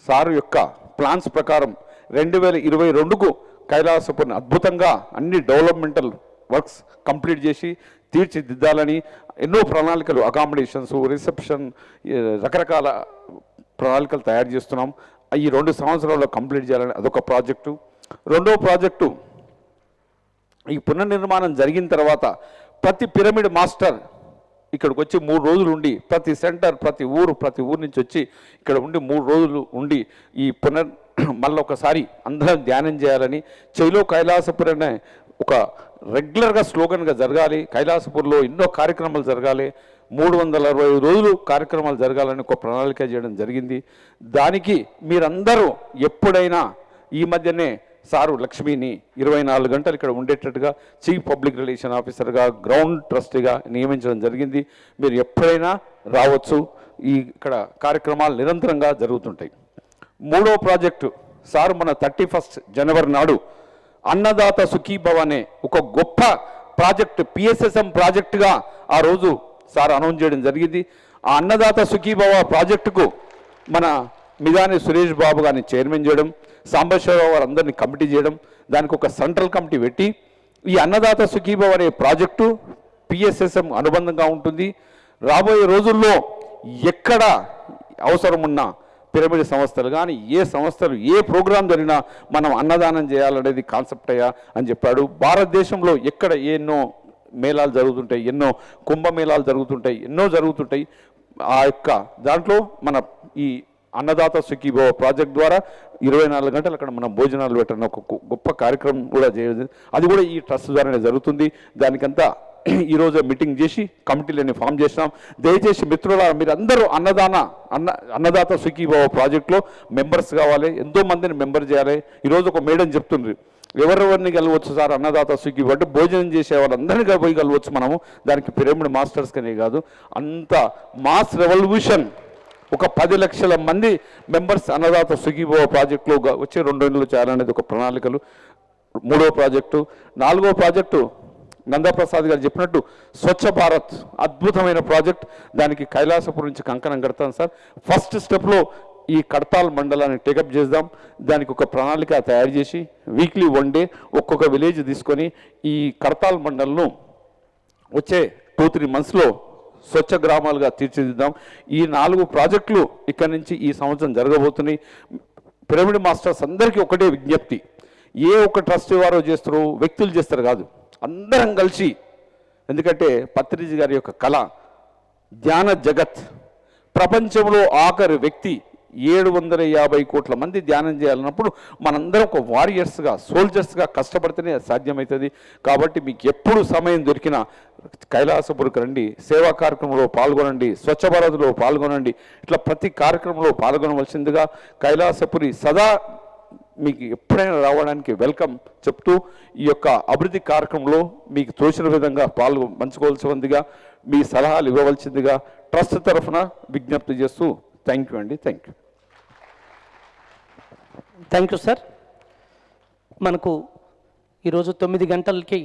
సారు యొక్క ప్లాన్స్ ప్రకారం 2022కు కైలాసపురిని అద్భుతంగా అన్ని డెవలప్మెంటల్ వర్క్స్ కంప్లీట్ చేసి తీర్చిదిద్దాలని ఎన్నో ప్రణాళికలు, అకామిడేషన్స్, రిసెప్షన్, రకరకాల ప్రణాళికలు తయారు చేస్తున్నాం. ఈ 2 సంవత్సరాల్లో కంప్లీట్ చేయాలని అదొక ప్రాజెక్టు. రెండో ప్రాజెక్టు, ఈ పునర్నిర్మాణం జరిగిన తర్వాత ప్రతి పిరమిడ్ మాస్టర్ ఇక్కడికి వచ్చి 3 రోజులు ఉండి, ప్రతి సెంటర్, ప్రతి ఊరు నుంచి వచ్చి ఇక్కడ ఉండి 3 రోజులు ఉండి ఈ మళ్ళీ ఒకసారి అందరం ధ్యానం చేయాలని, చైలో కైలాసపురి అనే ఒక రెగ్యులర్గా స్లోగన్గా జరగాలి. కైలాసపూర్లో ఎన్నో కార్యక్రమాలు జరగాలి, 365 రోజులు కార్యక్రమాలు జరగాలని ఒక ప్రణాళిక చేయడం జరిగింది. దానికి మీరందరూ ఎప్పుడైనా, ఈ మధ్యనే సారు లక్ష్మిని 24 గంటలు ఇక్కడ ఉండేటట్టుగా చీఫ్ పబ్లిక్ రిలేషన్ ఆఫీసర్గా, గ్రౌండ్ ట్రస్టీగా నియమించడం జరిగింది. మీరు ఎప్పుడైనా రావచ్చు. ఇక్కడ కార్యక్రమాలు నిరంతరంగా జరుగుతుంటాయి. మూడో ప్రాజెక్టు, సారు మన 31 జనవరి నాడు అన్నదాత సుఖీభవ అనే ఒక గొప్ప ప్రాజెక్టు, పిఎస్ఎస్ఎం ప్రాజెక్టుగా ఆ రోజు సార్ అనౌన్స్ చేయడం జరిగింది. ఆ అన్నదాత సుఖీభవ ప్రాజెక్టుకు మన మిదాని సురేష్ బాబు గారిని చైర్మన్ చేయడం, సాంబశివరావు గారు అందరినీ కమిటీ చేయడం, దానికి ఒక సెంట్రల్ కమిటీ పెట్టి ఈ అన్నదాత సుఖీభవ అనే ప్రాజెక్టు పిఎస్ఎస్ఎం అనుబంధంగా ఉంటుంది. రాబోయే రోజుల్లో ఎక్కడ అవసరం ఉన్నా పిరమిడ్ సంస్థలు కానీ ఏ సంస్థలు ఏ ప్రోగ్రాం జరిగినా మనం అన్నదానం చేయాలనేది కాన్సెప్ట్ అయ్యా అని చెప్పాడు. భారతదేశంలో ఎక్కడ ఎన్నో మేళాలు జరుగుతుంటాయి, ఎన్నో కుంభమేళాలు జరుగుతుంటాయి, ఎన్నో జరుగుతుంటాయి. ఆ యొక్క దాంట్లో మన ఈ అన్నదాత సుఖీభవ ప్రాజెక్ట్ ద్వారా 24 గంటలు అక్కడ మనం భోజనాలు పెట్టడం ఒక గొప్ప కార్యక్రమం కూడా చేయదు. అది కూడా ఈ ట్రస్ట్ ద్వారానే జరుగుతుంది. దానికంతా ఈరోజు మీటింగ్ చేసి కమిటీలని ఫామ్ చేసినాం. దయచేసి మిత్రులారా, మీరు అందరూ అన్నదాత సుఖీభవ ప్రాజెక్టులో మెంబర్స్ కావాలి, ఎంతో మందిని మెంబర్ చేయాలి. ఈరోజు ఒక మేడం చెప్తుంది, ఎవరెవరిని కలవచ్చు సార్ అన్నదాత సుఖీభవ అంటే భోజనం చేసే వాళ్ళందరినీ పోయి కలవచ్చు మనము. దానికి పిరమిడ్ మాస్టర్స్ కనే కాదు, అంత మాస్ రెవల్యూషన్ ఒక 10 లక్షల మంది మెంబర్స్ అన్నదాత సుఖీభవ ప్రాజెక్టులో వచ్చే 2 నెలలు చేయాలనేది ఒక ప్రణాళికలు. మూడో ప్రాజెక్టు. నాలుగో ప్రాజెక్టు నందప్రసాద్ గారు చెప్పినట్టు స్వచ్ఛ భారత్ అద్భుతమైన ప్రాజెక్ట్. దానికి కైలాసపురం నుంచి కంకణం కడతాం సార్. ఫస్ట్ స్టెప్లో ఈ కడతాల్ మండలాన్ని టేకప్ చేద్దాం. దానికి ఒక ప్రణాళిక తయారు చేసి వీక్లీ 1 డే ఒక్కొక్క విలేజ్ తీసుకొని ఈ కడతాల్ మండలను వచ్చే 2-3 మంత్స్లో స్వచ్ఛ గ్రామాలుగా తీర్చిదిద్దాం. ఈ 4 ప్రాజెక్టులు ఇక్కడి నుంచి ఈ సంవత్సరం జరగబోతున్నాయి. పిరమిడ్ మాస్టర్స్ అందరికీ ఒకటే విజ్ఞప్తి, ఏ ఒక్క ట్రస్ట్ వారో చేస్తారో, వ్యక్తులు చేస్తారు కాదు, అందరం కలిసి. ఎందుకంటే పత్రిజీ గారి యొక్క కళ ధ్యాన జగత్, ప్రపంచంలో ఆఖరి వ్యక్తి 750 కోట్ల మంది ధ్యానం చేయాలన్నప్పుడు మనందరం ఒక వారియర్స్గా, సోల్జర్స్గా కష్టపడితేనే సాధ్యమవుతుంది. కాబట్టి మీకు ఎప్పుడు సమయం దొరికినా కైలాసపురికి రండి, సేవా కార్యక్రమంలో పాల్గొనండి, స్వచ్ఛ భారత్లో పాల్గొనండి. ఇట్లా ప్రతి కార్యక్రమంలో పాల్గొనవలసిందిగా కైలాసపురి సదా మీకు ఎప్పుడైనా రావడానికి వెల్కమ్ చెప్తూ ఈ యొక్క అభివృద్ధి కార్యక్రమంలో మీకు తోచిన విధంగా పంచుకోవాల్సిందిగా, మీ సలహాలు ఇవ్వవలసిందిగా ట్రస్ట్ తరఫున విజ్ఞప్తి చేస్తూ థ్యాంక్ యూ అండి. Thank you. Thank you sir. మనకు ఈరోజు 9 గంటలకి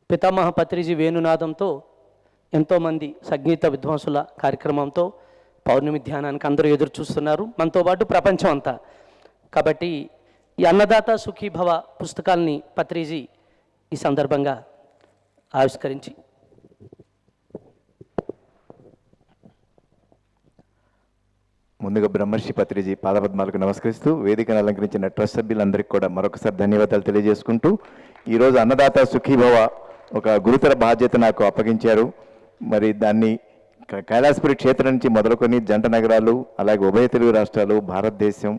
పితామహ పత్రిజీ వేణునాదంతో ఎంతోమంది సంగీత విద్వాంసుల కార్యక్రమంతో పౌర్ణమి ధ్యానానికి అందరూ ఎదురు చూస్తున్నారు, మనతో పాటు ప్రపంచం అంతా. కాబట్టి ఈ అన్నదాత సుఖీభవ పుస్తకాల్ని పత్రిజీ ఈ సందర్భంగా ఆవిష్కరించి ముందుగా బ్రహ్మర్షి పత్రిజీ పాదపద్మాలకు నమస్కరిస్తూ వేదికను అలంకరించిన ట్రస్ట్ సభ్యులందరికీ కూడా మరొకసారి ధన్యవాదాలు తెలియజేసుకుంటూ, ఈరోజు అన్నదాత సుఖీభవ ఒక గురుతర బాధ్యత నాకు అప్పగించారు. మరి దాన్ని కైలాసపురి క్షేత్రం నుంచి మొదలుకొని జంట నగరాలు, అలాగే ఉభయ తెలుగు రాష్ట్రాలు, భారతదేశం,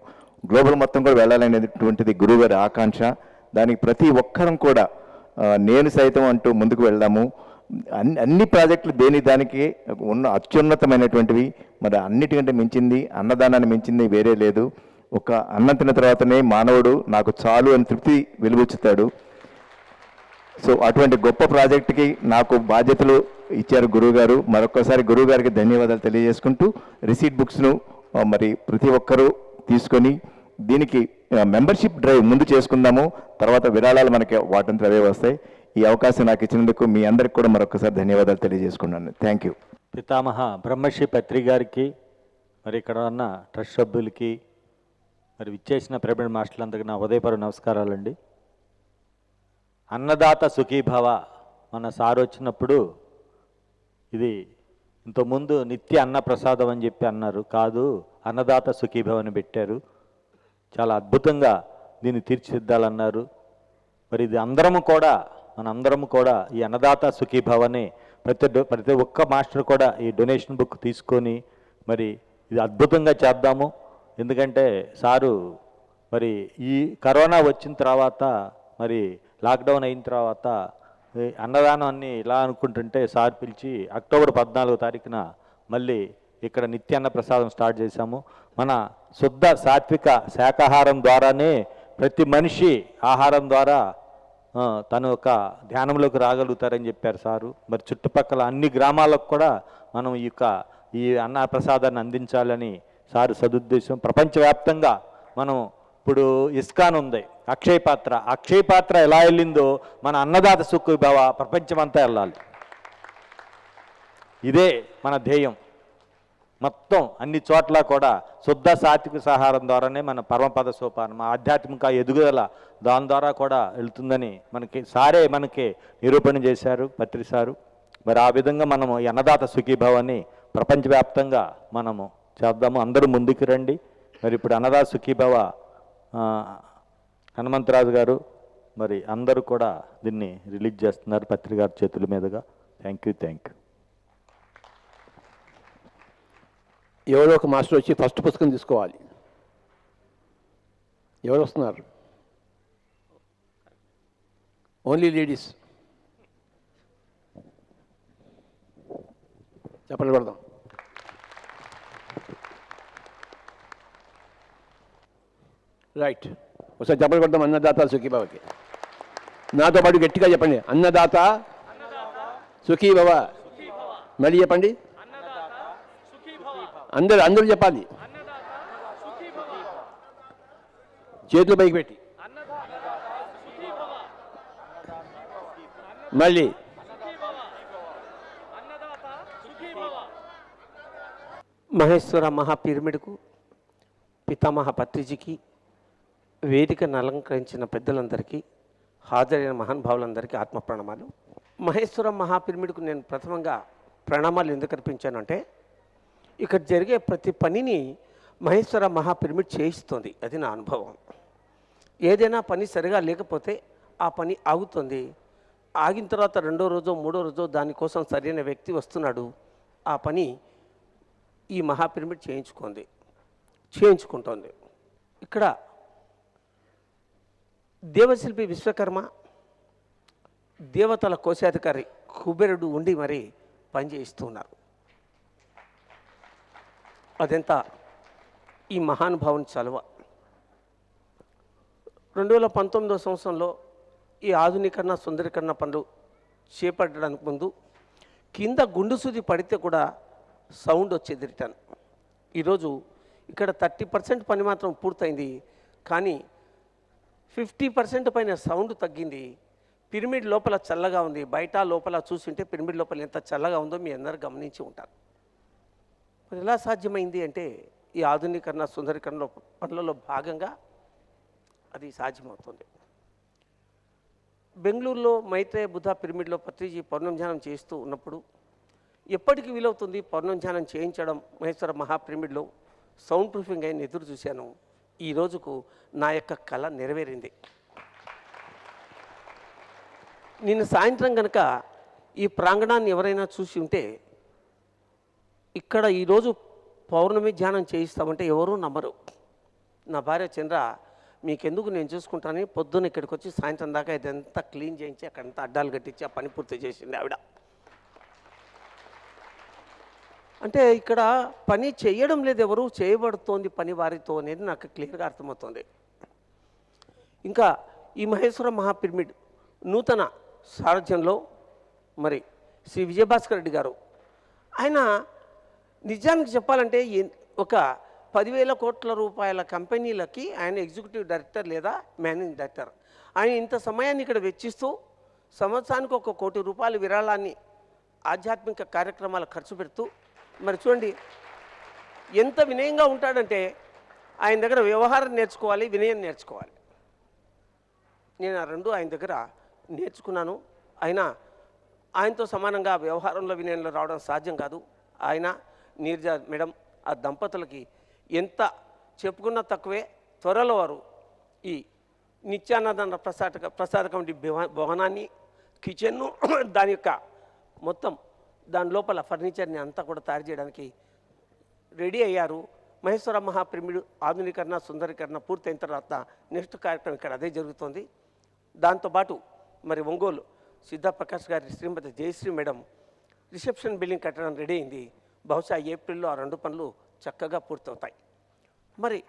గ్లోబల్ మొత్తం కూడా వెళ్ళాలనేటువంటిది గురువుగారి ఆకాంక్ష. దానికి ప్రతి ఒక్కరం కూడా నేను సైతం అంటూ ముందుకు వెళ్దాము. అన్ని ప్రాజెక్టులు దానికి ఉన్న అత్యున్నతమైనటువంటివి. మరి అన్నిటికంటే మించింది, అన్నదానాన్ని మించింది వేరే లేదు. ఒక అన్నం తిన్న తర్వాతనే మానవుడు నాకు చాలు అని తృప్తి వెలువచ్చుతాడు. సో అటువంటి గొప్ప ప్రాజెక్టుకి నాకు బాధ్యతలు ఇచ్చారు గురువుగారు. మరొకసారి గురువుగారికి ధన్యవాదాలు తెలియజేసుకుంటూ, రిసీట్ బుక్స్ను మరి ప్రతి ఒక్కరూ తీసుకొని దీనికి మెంబర్షిప్ డ్రైవ్ ముందు చేసుకుందాము. తర్వాత విరాళాలు మనకి వాటంతా అవే వస్తాయి. ఈ అవకాశం నాకు ఇచ్చినందుకు మీ అందరికి కూడా మరొకసారి ధన్యవాదాలు తెలియజేసుకున్నాను. Thank you. పితామహ బ్రహ్మశ్రీ పత్రి గారికి, మరి ఇక్కడ ఉన్న ట్రస్ట్ సభ్యులకి, మరి విచ్చేసిన ప్రైవేట్ మాస్టర్లందరికీ నా ఉదయపూర్వక నమస్కారాలండి. అన్నదాత సుఖీభవ మన సార్ వచ్చినప్పుడు ఇది ఇంతకుముందు నిత్య అన్న ప్రసాదం అని చెప్పి అన్నారు. కాదు, అన్నదాత సుఖీభవ అని పెట్టారు. చాలా అద్భుతంగా దీన్ని తీర్చిదిద్దాలన్నారు. మరి ఇది మనందరము కూడా ఈ అన్నదాత సుఖీభవని ప్రతి ఒక్క మాస్టర్ కూడా ఈ డొనేషన్ బుక్ తీసుకొని మరి ఇది అద్భుతంగా చేద్దాము. ఎందుకంటే సారు మరి ఈ కరోనా వచ్చిన తర్వాత, మరి లాక్డౌన్ అయిన తర్వాత అన్నదానం అన్ని ఇలా అనుకుంటుంటే సార్ పిలిచి అక్టోబర్ 14వ తారీఖున మళ్ళీ ఇక్కడ నిత్యాన్న ప్రసాదం స్టార్ట్ చేశాము. మన శుద్ధ సాత్విక శాకాహారం ద్వారానే ప్రతి మనిషి ఆహారం ద్వారా తను ఒక ధ్యానంలోకి రాగలుగుతారని చెప్పారు సారు. మరి చుట్టుపక్కల అన్ని గ్రామాలకు కూడా మనం ఈ అన్న ప్రసాదాన్ని అందించాలని సారు సదుద్దేశం. ప్రపంచవ్యాప్తంగా మనం ఇప్పుడు ఇస్కాన్ ఉంది, అక్షయ పాత్ర ఎలా వెళ్ళిందో మన అన్నదాత సుఖీభవ ప్రపంచమంతా వెళ్ళాలి. ఇదే మన ధ్యేయం. మొత్తం అన్ని చోట్ల కూడా శుద్ధ సాత్విక ఆహారం ద్వారానే మన పరమపద సోపానం, ఆధ్యాత్మిక ఎదుగుదల దాని ద్వారా కూడా వెళ్తుందని మనకి నిరూపణ చేశారు పత్రి సారు. మరి ఆ విధంగా మనము ఈ అన్నదాత సుఖీభవాన్ని ప్రపంచవ్యాప్తంగా మనము చేద్దాము. అందరూ ముందుకు రండి. మరి ఇప్పుడు అన్నదాత సుఖీభవ హనుమంతరాజు గారు మరి అందరూ కూడా దీన్ని రిలీజ్ చేస్తున్నారు పత్రి గారి చేతుల మీదుగా. Thank you. ఎవరో ఒక మాస్టర్ వచ్చి ఫస్ట్ పుస్తకం తీసుకోవాలి. ఎవరు వస్తున్నారు? Only ladies. చెప్పండి పడదాం. రైట్, ఒకసారి చెప్పండి పడదాం. అన్నదాత సుఖీభవకి నాతో పాటు గట్టిగా చెప్పండి. అన్నదాత సుఖీభవ. మళ్ళీ చెప్పండి. అందరూ చెప్పాలి. చేతులు పైకి పెట్టి మళ్ళీ. మహేశ్వర మహాపిరమిడ్కు, పితామహ పత్రిజీకి, వేదికను అలంకరించిన పెద్దలందరికీ, హాజరైన మహానుభావులందరికీ ఆత్మ ప్రణామాలు. మహేశ్వర మహాపిరమిడ్కు నేను ప్రథమంగా ప్రణామాలు ఎందుకు అర్పించానంటే, ఇక్కడ జరిగే ప్రతి పనిని మహేశ్వర మహాపిరమిడ్ చేయిస్తుంది. అది నా అనుభవం. ఏదైనా పని సరిగా లేకపోతే ఆ పని ఆగుతుంది. ఆగిన తర్వాత 2వ రోజో 3వ రోజో దానికోసం సరైన వ్యక్తి వస్తున్నాడు. ఆ పని ఈ మహాపిరమిడ్ చేయించుకుంటోంది. ఇక్కడ దేవశిల్పి విశ్వకర్మ, దేవతల కోశాధికారి కుబేరుడు ఉండి మరీ పనిచేయిస్తున్నారు. అదంతా ఈ మహానుభావుని చలువ. 2019వ సంవత్సరంలో ఈ ఆధునీకరణ సుందరీకరణ పనులు చేపట్టడానికి ముందు కింద గుండు సూది పడితే కూడా సౌండ్ వచ్చేది రిటర్న్. ఈరోజు ఇక్కడ 30% పని మాత్రం పూర్తయింది, కానీ 50% పైన సౌండ్ తగ్గింది. పిరమిడ్ లోపల చల్లగా ఉంది. బయట లోపల చూస్తుంటే పిరమిడ్ లోపల ఎంత చల్లగా ఉందో మీ అందరూ గమనించి ఉంటారు. మరి ఎలా సాధ్యమైంది అంటే, ఈ ఆధునీకరణ సుందరీకరణ పనులలో భాగంగా అది సాధ్యమవుతుంది. బెంగళూరులో మైత్రేయ బుద్ధ పిరమిడ్లో పత్రిజీ పౌర్ణధ్యానం చేస్తూ ఉన్నప్పుడు, ఎప్పటికి వీలవుతుంది పౌర్ణధ్యానం చేయించడం మహేశ్వర మహాపిరమిడ్లో సౌండ్ ప్రూఫింగ్ అయిన ఎదురు చూశాను. ఈ రోజుకు నా యొక్క కళ నెరవేరింది. నిన్న సాయంత్రం కనుక ఈ ప్రాంగణాన్ని ఎవరైనా చూసి ఉంటే ఇక్కడ ఈరోజు పౌర్ణమి ధ్యానం చేయిస్తామంటే ఎవరూ నమ్మరు. నా భార్య చంద్ర మీకెందుకు నేను చూసుకుంటానని పొద్దున్న ఇక్కడికి వచ్చి సాయంత్రం దాకా ఇదంతా క్లీన్ చేయించి అక్కడంతా అడ్డాలు కట్టించి ఆ పని పూర్తి చేసింది ఆవిడ. అంటే ఇక్కడ పని చేయడం లేదు, ఎవరు చేయబడుతోంది పని వారితో అనేది నాకు క్లియర్గా అర్థమవుతుంది. ఇంకా ఈ మహేశ్వర మహాపిరమిడ్ నూతన సారథ్యంలో మరి శ్రీ విజయభాస్కర్ రెడ్డి గారు, ఆయన నిజానికి చెప్పాలంటే ఒక 10,000 కోట్ల రూపాయల కంపెనీలకి ఆయన ఎగ్జిక్యూటివ్ డైరెక్టర్ లేదా మేనేజింగ్ డైరెక్టర్. ఆయన ఇంత సమయాన్ని ఇక్కడ వెచ్చిస్తూ సంవత్సరానికి 1 కోటి రూపాయల విరాళాన్ని ఆధ్యాత్మిక కార్యక్రమాలు ఖర్చు పెడుతూ మరి చూడండి ఎంత వినయంగా ఉంటాడంటే ఆయన దగ్గర వ్యవహారం నేర్చుకోవాలి, వినయం నేర్చుకోవాలి. నేను ఆ రెండు ఆయన దగ్గర నేర్చుకున్నాను. ఆయనతో సమానంగా వ్యవహారంలో వినయంలో రావడం సాధ్యం కాదు. ఆయన నీరజ మేడం ఆ దంపతులకి ఎంత చెప్పుకున్నా తక్కువే. త్వరలో వారు ఈ నిత్యాన్నదాన ప్రసాద కమిటీ భవనాన్ని, కిచెన్ను, దాని యొక్క మొత్తం దాని లోపల ఫర్నిచర్ని అంతా కూడా తయారు చేయడానికి రెడీ అయ్యారు. మహేశ్వర మహాపిరమిడ్ ఆధునీకరణ, సుందరీకరణ పూర్తయిన తర్వాత నెక్స్ట్ కార్యక్రమం ఇక్కడ అదే జరుగుతుంది. దాంతోపాటు మరి ఒంగోలు సిద్ధాప్రకాష్ గారి శ్రీమతి జయశ్రీ మేడం రిసెప్షన్ బిల్డింగ్ కట్టడం రెడీ అయింది. బహుశా ఏప్రిల్లో ఆ 2 పనులు చక్కగా పూర్తవుతాయి. మరి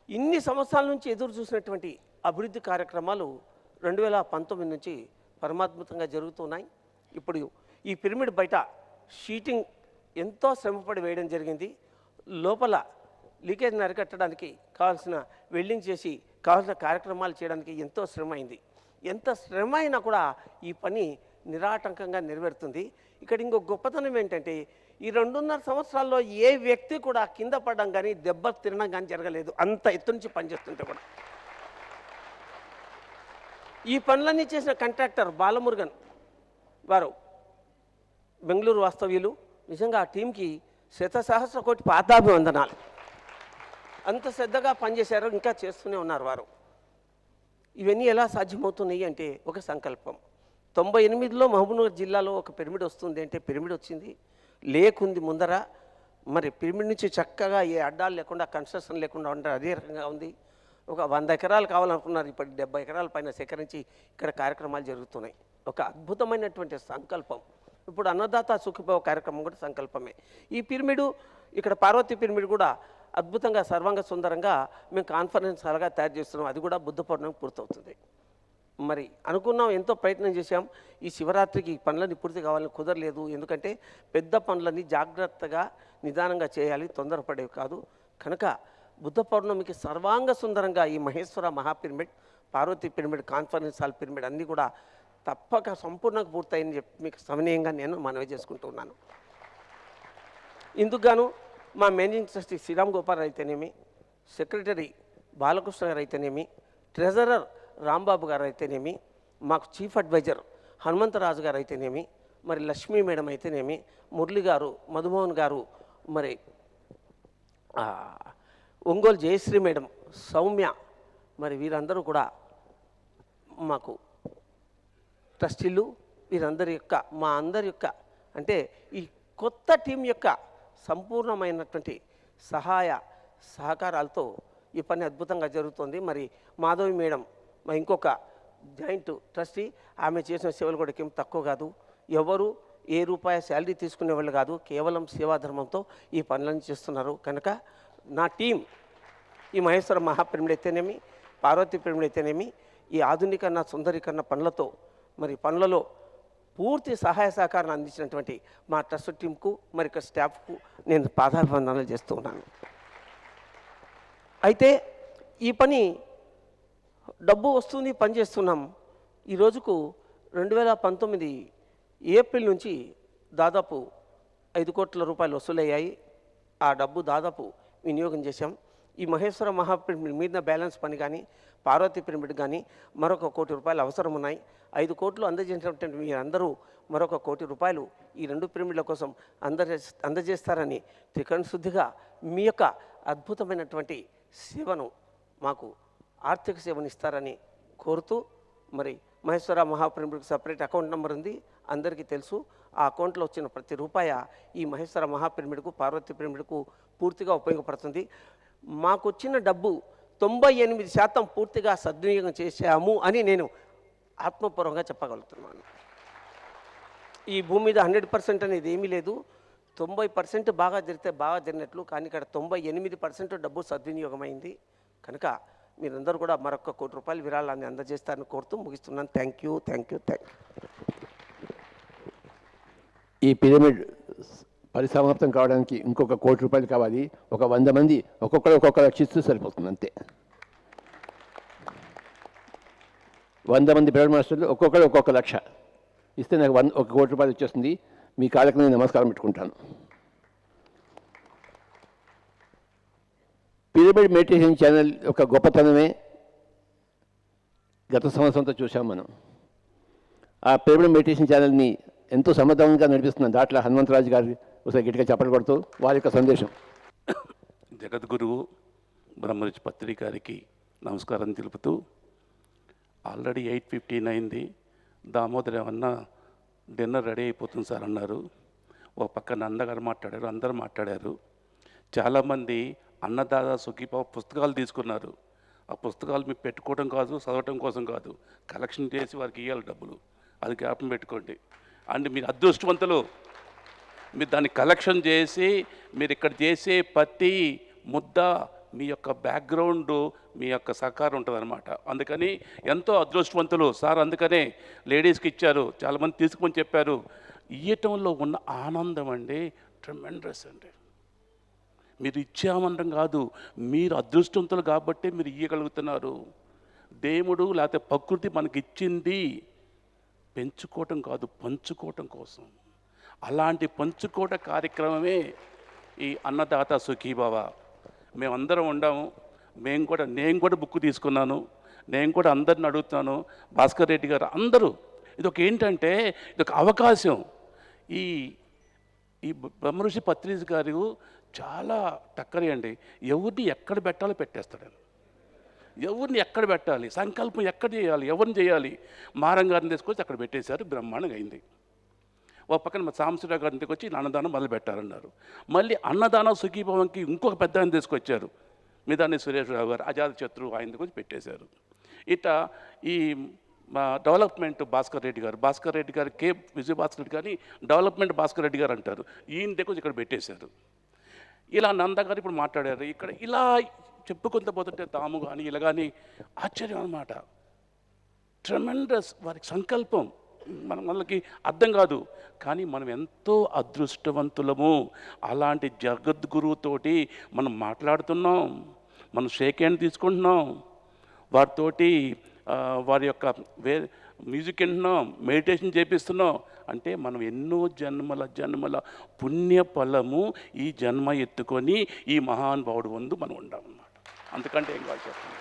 ఇన్ని సంవత్సరాల నుంచి ఎదురు చూసినటువంటి అభివృద్ధి కార్యక్రమాలు 2019 నుంచి పరమాద్భుతంగా జరుగుతున్నాయి. ఇప్పుడు ఈ పిరమిడ్ బయట షీటింగ్ ఎంతో శ్రమపడి వేయడం జరిగింది. లోపల లీకేజ్ని అరికట్టడానికి కావాల్సిన వెల్డింగ్ చేసి కావాల్సిన కార్యక్రమాలు చేయడానికి ఎంతో శ్రమ అయింది. ఎంత శ్రమ అయినా కూడా ఈ పని నిరాటంకంగా నెరవేరుతుంది. ఇక్కడ ఇంకో గొప్పతనం ఏంటంటే ఈ 2.5 సంవత్సరాల్లో ఏ వ్యక్తి కూడా కింద పడడం కానీ దెబ్బ తినడం కానీ జరగలేదు. అంత ఎత్తు నుంచి పనిచేస్తుంటే కూడా ఈ పనులన్నీ చేసిన కాంట్రాక్టర్ బాలమురుగన్ వారు బెంగళూరు వాస్తవ్యులు. నిజంగా ఆ టీంకి శతసహస్ర కోటి పాదాభివందనాలు. అంత శ్రద్ధగా పనిచేశారు, ఇంకా చేస్తూనే ఉన్నారు వారు. ఇవన్నీ ఎలా సాధ్యమవుతున్నాయి అంటే ఒక సంకల్పం. 98లో మహబూబ్నగర్ జిల్లాలో ఒక పిరమిడ్ వస్తుంది అంటే పిరమిడ్ వచ్చింది, లేకుంది ముందర. మరి పిరమిడ్ నుంచి చక్కగా ఏ అడ్డాలు లేకుండా, కన్స్ట్రక్షన్ లేకుండా ఉంటారు, అదే రకంగా ఉంది. ఒక 100 ఎకరాలు కావాలనుకున్నారు, ఇప్పుడు 70 ఎకరాల పైన సేకరించి ఇక్కడ కార్యక్రమాలు జరుగుతున్నాయి. ఒక అద్భుతమైనటువంటి సంకల్పం. ఇప్పుడు అన్నదాత సుఖీభవ కార్యక్రమం కూడా సంకల్పమే. ఈ పిరమిడు ఇక్కడ పార్వతీ పిరమిడ్ కూడా అద్భుతంగా సర్వాంగ సుందరంగా మేము కాన్ఫరెన్స్ హాల్గా తయారు చేస్తున్నాం. అది కూడా బుద్ధ పౌర్ణమి పూర్తవుతుంది. మరి అనుకున్నాం, ఎంతో ప్రయత్నం చేశాం. ఈ శివరాత్రికి ఈ పనులన్నీ పూర్తి కావాలని కుదరలేదు. ఎందుకంటే పెద్ద పనులన్నీ జాగ్రత్తగా నిదానంగా చేయాలి, తొందరపడేవి కాదు. కనుక బుద్ధ పౌర్ణమికి సర్వాంగ సుందరంగా ఈ మహేశ్వర మహాపిరమిడ్, Parvati pyramid, conference hall pyramid అన్నీ కూడా తప్పక సంపూర్ణంగా పూర్తయిందని చెప్పి మీకు సమనీయంగా నేను మనవి చేసుకుంటున్నాను. ఇందుకు గాను మా మేనేజింగ్ ట్రస్టీ శ్రీరామ్ గోపాల్ అయితేనేమి, సెక్రటరీ బాలకృష్ణ గారు అయితేనేమి, ట్రెజరర్ రాంబాబు గారు అయితేనేమి, మాకు చీఫ్ అడ్వైజర్ హనుమంతరాజు గారు అయితేనేమి, మరి లక్ష్మీ మేడం అయితేనేమి, మురళి గారు, మధుమోహన్ గారు, మరి ఒంగోలు జయశ్రీ మేడం, సౌమ్య, మరి వీరందరూ కూడా మాకు ట్రస్టీలు. వీరందరి యొక్క మా అందరి యొక్క అంటే ఈ కొత్త టీం యొక్క సంపూర్ణమైనటువంటి సహాయ సహకారాలతో ఈ పని అద్భుతంగా జరుగుతుంది. మరి మాధవి మేడం ఇంకొక జాయింట్ ట్రస్టీ, ఆమె చేసిన సేవలు కూడా ఏం తక్కువ కాదు. ఎవరు ఏ రూపాయి శాలరీ తీసుకునే వాళ్ళు కాదు, కేవలం సేవాధర్మంతో ఈ పనులను చేస్తున్నారు. కనుక నా టీం ఈ మహేశ్వర మహాపిరమిడ్ అయితేనేమి, పార్వతీ పిరమిడ్ అయితేనేమి, ఈ ఆధునీకరణ సుందరీకరణ పనులతో మరి పనులలో పూర్తి సహాయ సహకారాన్ని అందించినటువంటి మా ట్రస్ట్ టీంకు, మరి ఇక్కడ స్టాఫ్కు నేను పాదాభివందనాలు చేస్తూ ఉన్నాను. అయితే ఈ పని డబ్బు వస్తుంది, పని చేస్తున్నాం. ఈ రోజుకు 2019 ఏప్రిల్ నుంచి దాదాపు 5 కోట్ల రూపాయలు వసూలయ్యాయి. ఆ డబ్బు దాదాపు వినియోగం చేశాం. ఈ మహేశ్వర మహాపిరమిడ్ మీద బ్యాలెన్స్ పని కానీ, పార్వతీ పిరమిడ్ కానీ మరొక 1 కోటి రూపాయలు అవసరం ఉన్నాయి. 5 కోట్లు అందజేసినటువంటి మీరందరూ మరొక 1 కోటి రూపాయలు ఈ 2 పిరమిడ్ల కోసం అందజేస్తారని త్రికరణ శుద్ధిగా మీ యొక్క అద్భుతమైనటువంటి సేవను, మాకు ఆర్థిక సేవను ఇస్తారని కోరుతూ మరి మహేశ్వర మహాపిరమిడ్కి సపరేట్ అకౌంట్ నెంబర్ ఉంది, అందరికీ తెలుసు. ఆ అకౌంట్లో వచ్చిన ప్రతి రూపాయి ఈ మహేశ్వర మహాపిరమిడ్కు, పార్వతీ పిరమిడ్కు పూర్తిగా ఉపయోగపడుతుంది. మాకు వచ్చిన డబ్బు 98% పూర్తిగా సద్వినియోగం చేశాము అని నేను ఆత్మపూర్వకంగా చెప్పగలుగుతున్నాను. ఈ భూమి మీద 100% అనేది ఏమీ లేదు. 90% బాగా జరిగితే బాగా జరిగినట్లు, కానీ ఇక్కడ 98% డబ్బు సద్వినియోగమైంది. కనుక మీరందరూ కూడా మరొక ₹1,00,00,000 విరాళాన్ని అందజేస్తారని కోరుతూ ముగిస్తున్నాను. Thank you. ఈ పిరమిడ్ పరిసమాప్తం కావడానికి ఇంకొక ₹1,00,00,000 కావాలి. ఒక 100 మంది ఒక్కొక్కరు ఒక్కొక్క లక్ష ఇస్తే సరిపోతుంది అంతే. 100 మంది పిరమిడ్ మాస్టర్లు ఒక్కొక్కరు ఒక్కొక్క లక్ష ఇస్తే నాకు ₹1,00,00,000 వచ్చేస్తుంది. మీ కాళ్ళకు నేను నమస్కారం పెట్టుకుంటాను. పిరమిడ్ మెడిటేషన్ ఛానల్ యొక్క గొప్పతనమే గత సంవత్సరంతో చూసాం మనం. ఆ పిరమిడ్ మెడిటేషన్ ఛానల్ని ఎంతో సమర్థంగా నడిపిస్తున్న దాట్ల హనుమంతరాజు గారి ఒకసారి గట్టిగా చప్పట్లు కొడుతూ వారి యొక్క సందేశం. జగద్గురువు బ్రహ్మరుచి పత్రి గారికి నమస్కారం తెలుపుతూ, ఆల్రెడీ 8:15 అయింది. దామోదర్ ఏమన్నా డిన్నర్ రెడీ అయిపోతుంది సార్ అన్నారు. ఒక పక్కన అన్నగారు మాట్లాడారు, అందరూ మాట్లాడారు. చాలామంది అన్నదాత సుఖీభావ పుస్తకాలు తీసుకున్నారు. ఆ పుస్తకాలు మీకు పెట్టుకోవడం కాదు, చదవటం కోసం కాదు, కలెక్షన్ చేసి వారికి ఇవ్వాలి డబ్బులు. అది జ్ఞాపకం పెట్టుకోండి. అండ్ మీరు అదృష్టవంతులు, మీరు దాన్ని కలెక్షన్ చేసి మీరు ఇక్కడ చేసే ప్రతి ముద్ద మీ యొక్క బ్యాక్గ్రౌండ్, మీ యొక్క సహకారం ఉంటుందన్నమాట. అందుకని ఎంతో అదృష్టవంతులు సార్. అందుకనే లేడీస్కి ఇచ్చారు, చాలామంది తీసుకుని చెప్పారు. ఇయ్యటంలో ఉన్న ఆనందం అండి ట్రెమెండస్ అండి. మీరు ఇచ్చామనడం కాదు, మీరు అదృష్టవంతులు కాబట్టి మీరు ఇయ్యగలుగుతున్నారు. దేవుడు లేకపోతే ప్రకృతి మనకి ఇచ్చింది పెంచుకోవటం కాదు, పంచుకోవటం కోసం. అలాంటి పంచుకోట కార్యక్రమమే ఈ అన్నదాత సుఖీభవ. మేమందరం ఉండాము. నేను కూడా బుక్ తీసుకున్నాను. నేను కూడా అందరిని అడుగుతాను, భాస్కర్ రెడ్డి గారు అందరూ. ఏంటంటే ఇదొక అవకాశం. ఈ బ్రహ్మఋషి పత్రిజీ గారు చాలా టక్కరి అండి. ఎవరిని ఎక్కడ పెట్టాలో పెట్టేస్తాడు. ఎవరిని ఎక్కడ పెట్టాలి, సంకల్పం ఎక్కడ చేయాలి, ఎవరిని చేయాలి, మారం గారిని తీసుకొచ్చి అక్కడ పెట్టేశారు. బ్రహ్మాండంగా అయింది. ఒక పక్కన మా సాంబశివరావు గారిని తీసుకొచ్చి అన్నదానం మొదలు పెట్టారన్నారు. మళ్ళీ అన్నదానం సుఖీభవంకి ఇంకొక పెద్ద ఆయన తీసుకొచ్చారు, మిదాని సురేశ్వరరావు గారు, అజాత శత్రు ఆయన తీసుకొచ్చి పెట్టేశారు. ఇట్లా ఈ మా డెవలప్మెంట్ భాస్కర్ రెడ్డి గారు కే విజయభాస్కర్ రెడ్డి గారిని డెవలప్మెంట్ భాస్కర్ రెడ్డి గారు అంటారు. ఈయన దగ్గర ఇక్కడ పెట్టేశారు. ఇలా నంద గారు ఇప్పుడు మాట్లాడారు. ఇక్కడ ఇలా చెప్పుకుంటూ పోతుంటే తాము కానీ ఇలా కానీ ఆశ్చర్యం అన్నమాట. ట్రెమెండస్ వారికి సంకల్పం మనకి అర్థం కాదు, కానీ మనం ఎంతో అదృష్టవంతులము. అలాంటి జగద్గురువుతోటి మనం మాట్లాడుతున్నాం, మనం షేక్ హ్యాండ్ తీసుకుంటున్నాం, వారితోటి వారి యొక్క మ్యూజిక్ వింటున్నాం, మెడిటేషన్ చేపిస్తున్నాం. అంటే మనం ఎన్నో జన్మల పుణ్య ఫలము ఈ జన్మ ఎత్తుకొని ఈ మహానుభావుడు ముందు మనం ఉండామన్నమాట. అందుకంటే ఏం కావాలి చెప్పండి.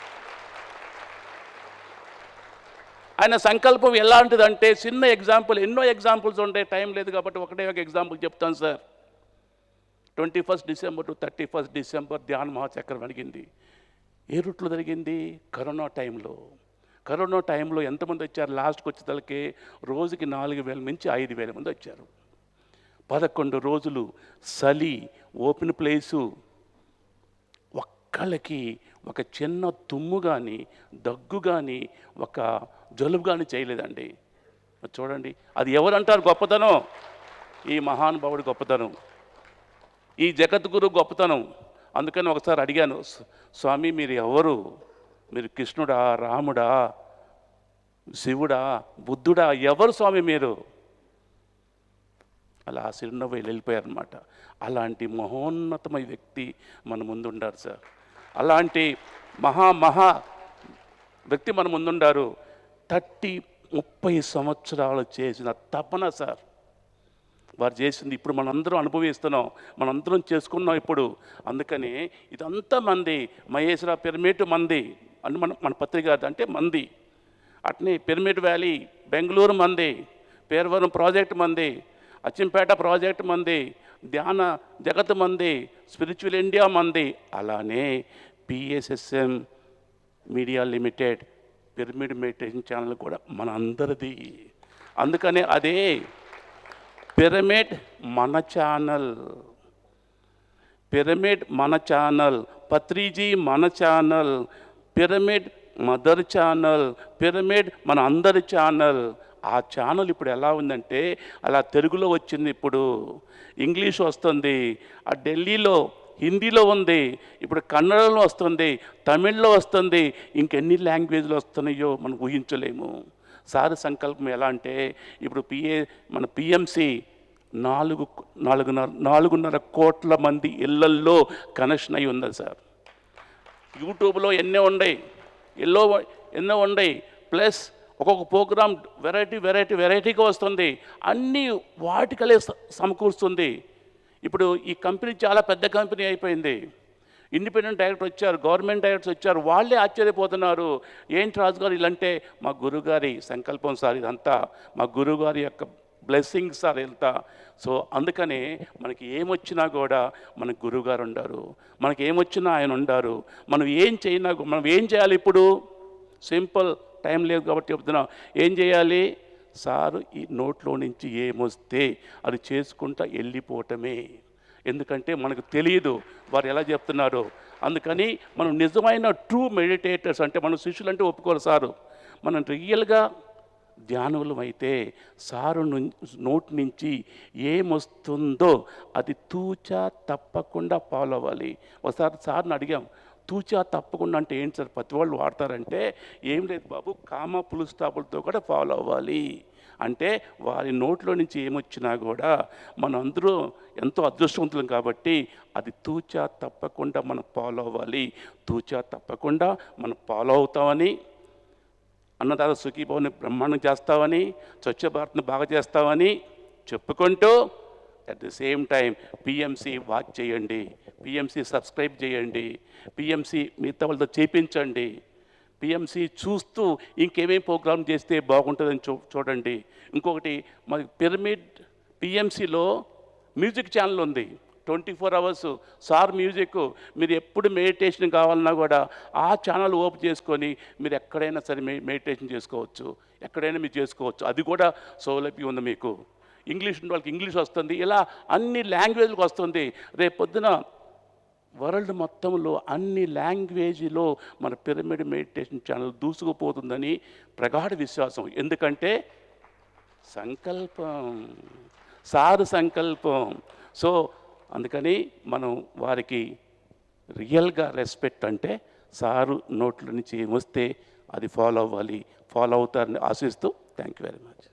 ఆయన సంకల్పం ఎలాంటిదంటే చిన్న ఎగ్జాంపుల్, ఎన్నో ఎగ్జాంపుల్స్ ఉంటాయి, టైం లేదు కాబట్టి ఒకటే ఒక ఎగ్జాంపుల్ చెప్తాను సార్. 21 డిసెంబర్ టు 31 డిసెంబర్ ధ్యాన మహాచక్రం జరిగింది. ఏ రూట్లో జరిగింది? కరోనా టైంలో ఎంతమంది వచ్చారు? లాస్ట్కి వచ్చేసరికి రోజుకి 4,000 నుంచి 5,000 మంది వచ్చారు. 11 రోజులు చలి, ఓపెన్ ప్లేసు, ఒక్కళ్ళకి ఒక చిన్న తుమ్ము కానీ, దగ్గు కానీ, ఒక జలుబు కానీ చేయలేదండి. చూడండి, అది ఎవరంటారు గొప్పతనం? ఈ మహానుభావుడి గొప్పతనం, ఈ జగద్గురు గొప్పతనం. అందుకని ఒకసారి అడిగాను, స్వామి మీరు ఎవరు? మీరు కృష్ణుడా, రాముడా, శివుడా, బుద్ధుడా, ఎవరు స్వామి మీరు? అలా చిరునవ్వు వెళ్ళిపోయారనమాట. అలాంటి మహోన్నతమైన వ్యక్తి మన ముందుండారు సార్. అలాంటి మహా వ్యక్తి మన ముందుండారు. 30 సంవత్సరాలు చేసిన తపన సార్ వారు చేసింది ఇప్పుడు మనందరం అనుభవిస్తున్నాం, మనందరం చేసుకున్నాం ఇప్పుడు. అందుకని ఇదంతా మంది, మహేశ్వర పిరమిడ్ మంది అంటే మన పత్రిక అంటే మంది, అట్నే పిరమిడ్ వ్యాలీ బెంగళూరు మంది, పేర్వరం ప్రాజెక్ట్ మంది, అచ్చంపేట ప్రాజెక్ట్ మంది, ధ్యాన జగత్ మంది, స్పిరిచువల్ ఇండియా మంది, అలానే PSSM media limited, pyramid meditation channel కూడా మన అందరిది. అందుకనే అదే పిరమిడ్ మన ఛానల్, పిరమిడ్ మన ఛానల్, పత్రిజీ మన channel, pyramid mother channel, pyramid మన అందరి ఛానల్. ఆ ఛానల్ ఇప్పుడు ఎలా ఉందంటే అలా తెలుగులో వచ్చింది, ఇప్పుడు ఇంగ్లీష్ వస్తుంది, ఆ ఢిల్లీలో హిందీలో ఉంది, ఇప్పుడు కన్నడలో వస్తుంది, తమిళ్లో వస్తుంది, ఇంకెన్ని లాంగ్వేజ్లు వస్తున్నాయో మనం ఊహించలేము. సార్ సంకల్పం ఎలా అంటే ఇప్పుడు మన పిఎంసి 4.5 కోట్ల మంది ఇళ్లల్లో కనెక్షన్ అయి ఉంది సార్. యూట్యూబ్లో ఎన్నో ఉన్నాయి, ప్లస్ ఒక్కొక్క ప్రోగ్రామ్ వెరైటీగా వస్తుంది, అన్నీ వాటికలే సమకూరుస్తుంది. ఇప్పుడు ఈ కంపెనీ చాలా పెద్ద కంపెనీ అయిపోయింది. ఇండిపెండెంట్ డైరెక్టర్ వచ్చారు, గవర్నమెంట్ డైరెక్టర్స్ వచ్చారు, వాళ్ళే ఆశ్చర్యపోతున్నారు. ఏంటి రాజుగారు ఇలాంటే మా గురుగారి సంకల్పం సార్, ఇదంతా మా గురుగారి యొక్క బ్లెస్సింగ్ సార్ ఇదంతా. సో అందుకనే మనకి ఏమొచ్చినా కూడా మనకు గురువుగారు ఉండారు, మనకి ఏమొచ్చినా ఆయన ఉండారు. మనం ఏం చేయాలి ఇప్పుడు? సింపుల్, టైం లేదు కాబట్టి చెప్తున్నా. ఏం చేయాలి? సారు ఈ నోట్లో నుంచి ఏమొస్తే అది చేసుకుంటా వెళ్ళిపోవటమే. ఎందుకంటే మనకు తెలియదు వారు ఎలా చెప్తున్నారు. అందుకని మనం నిజమైన ట్రూ మెడిటేటర్స్ అంటే మన శిష్యులు అంటే ఒప్పుకోరు సారు. మనం రియల్గా ధ్యానులం అయితే సారు నోటి నుంచి ఏమొస్తుందో అది తూచా తప్పకుండా ఫాలో అవ్వాలి. ఒకసారి సార్ని అడిగాం, తూచా తప్పకుండా అంటే ఏంటి సార్, ప్రతి వాళ్ళు వాడతారంటే ఏం లేదు బాబు, కామ పులు స్టాపులతో కూడా ఫాలో అవ్వాలి. అంటే వారి నోట్లో నుంచి ఏమొచ్చినా కూడా మనం అందరూ ఎంతో అదృష్టవంతులం కాబట్టి అది తూచా తప్పకుండా మనం ఫాలో అవ్వాలి. తూచా తప్పకుండా మనం ఫాలో అవుతామని, అన్నదాత సుఖీభవన్ని బ్రహ్మాండం చేస్తామని, స్వచ్ఛ భారత్ని బాగా చేస్తామని చెప్పుకుంటూ at the same time PMC watch చేయండి, పిఎంసి సబ్స్క్రైబ్ చేయండి, పిఎంసి మిగతా వాళ్ళతో చేయించండి, పిఎంసి చూస్తూ ఇంకేమేం ప్రోగ్రామ్ చేస్తే బాగుంటుందని చూడండి. ఇంకొకటి మరి పిరమిడ్ పిఎంసిలో మ్యూజిక్ ఛానల్ ఉంది, 24 hours సార్ మ్యూజిక్. మీరు ఎప్పుడు మెడిటేషన్ కావాలన్నా కూడా ఆ ఛానల్ ఓపెన్ చేసుకొని మీరు ఎక్కడైనా సరే మెడిటేషన్ చేసుకోవచ్చు, ఎక్కడైనా మీరు చేసుకోవచ్చు. అది కూడా సౌలభ్యం ఉంది మీకు. ఇంగ్లీష్ ఉన్న వాళ్ళకి ఇంగ్లీష్ వస్తుంది, ఇలా అన్ని లాంగ్వేజ్లకు వస్తుంది. రేపు పొద్దున వరల్డ్ మొత్తంలో అన్ని లాంగ్వేజ్లో మన పిరమిడ్ మెడిటేషన్ ఛానల్ దూసుకుపోతుందని ప్రగాఢ విశ్వాసం. ఎందుకంటే సంకల్పం, సారు సంకల్పం. సో అందుకని మనం వారికి రియల్గా రెస్పెక్ట్ అంటే సారు నోట్ల నుంచి ఏమొస్తే అది ఫాలో అవ్వాలి, ఫాలో అవుతారని ఆశిస్తూ థ్యాంక్ యూ వెరీ మచ్.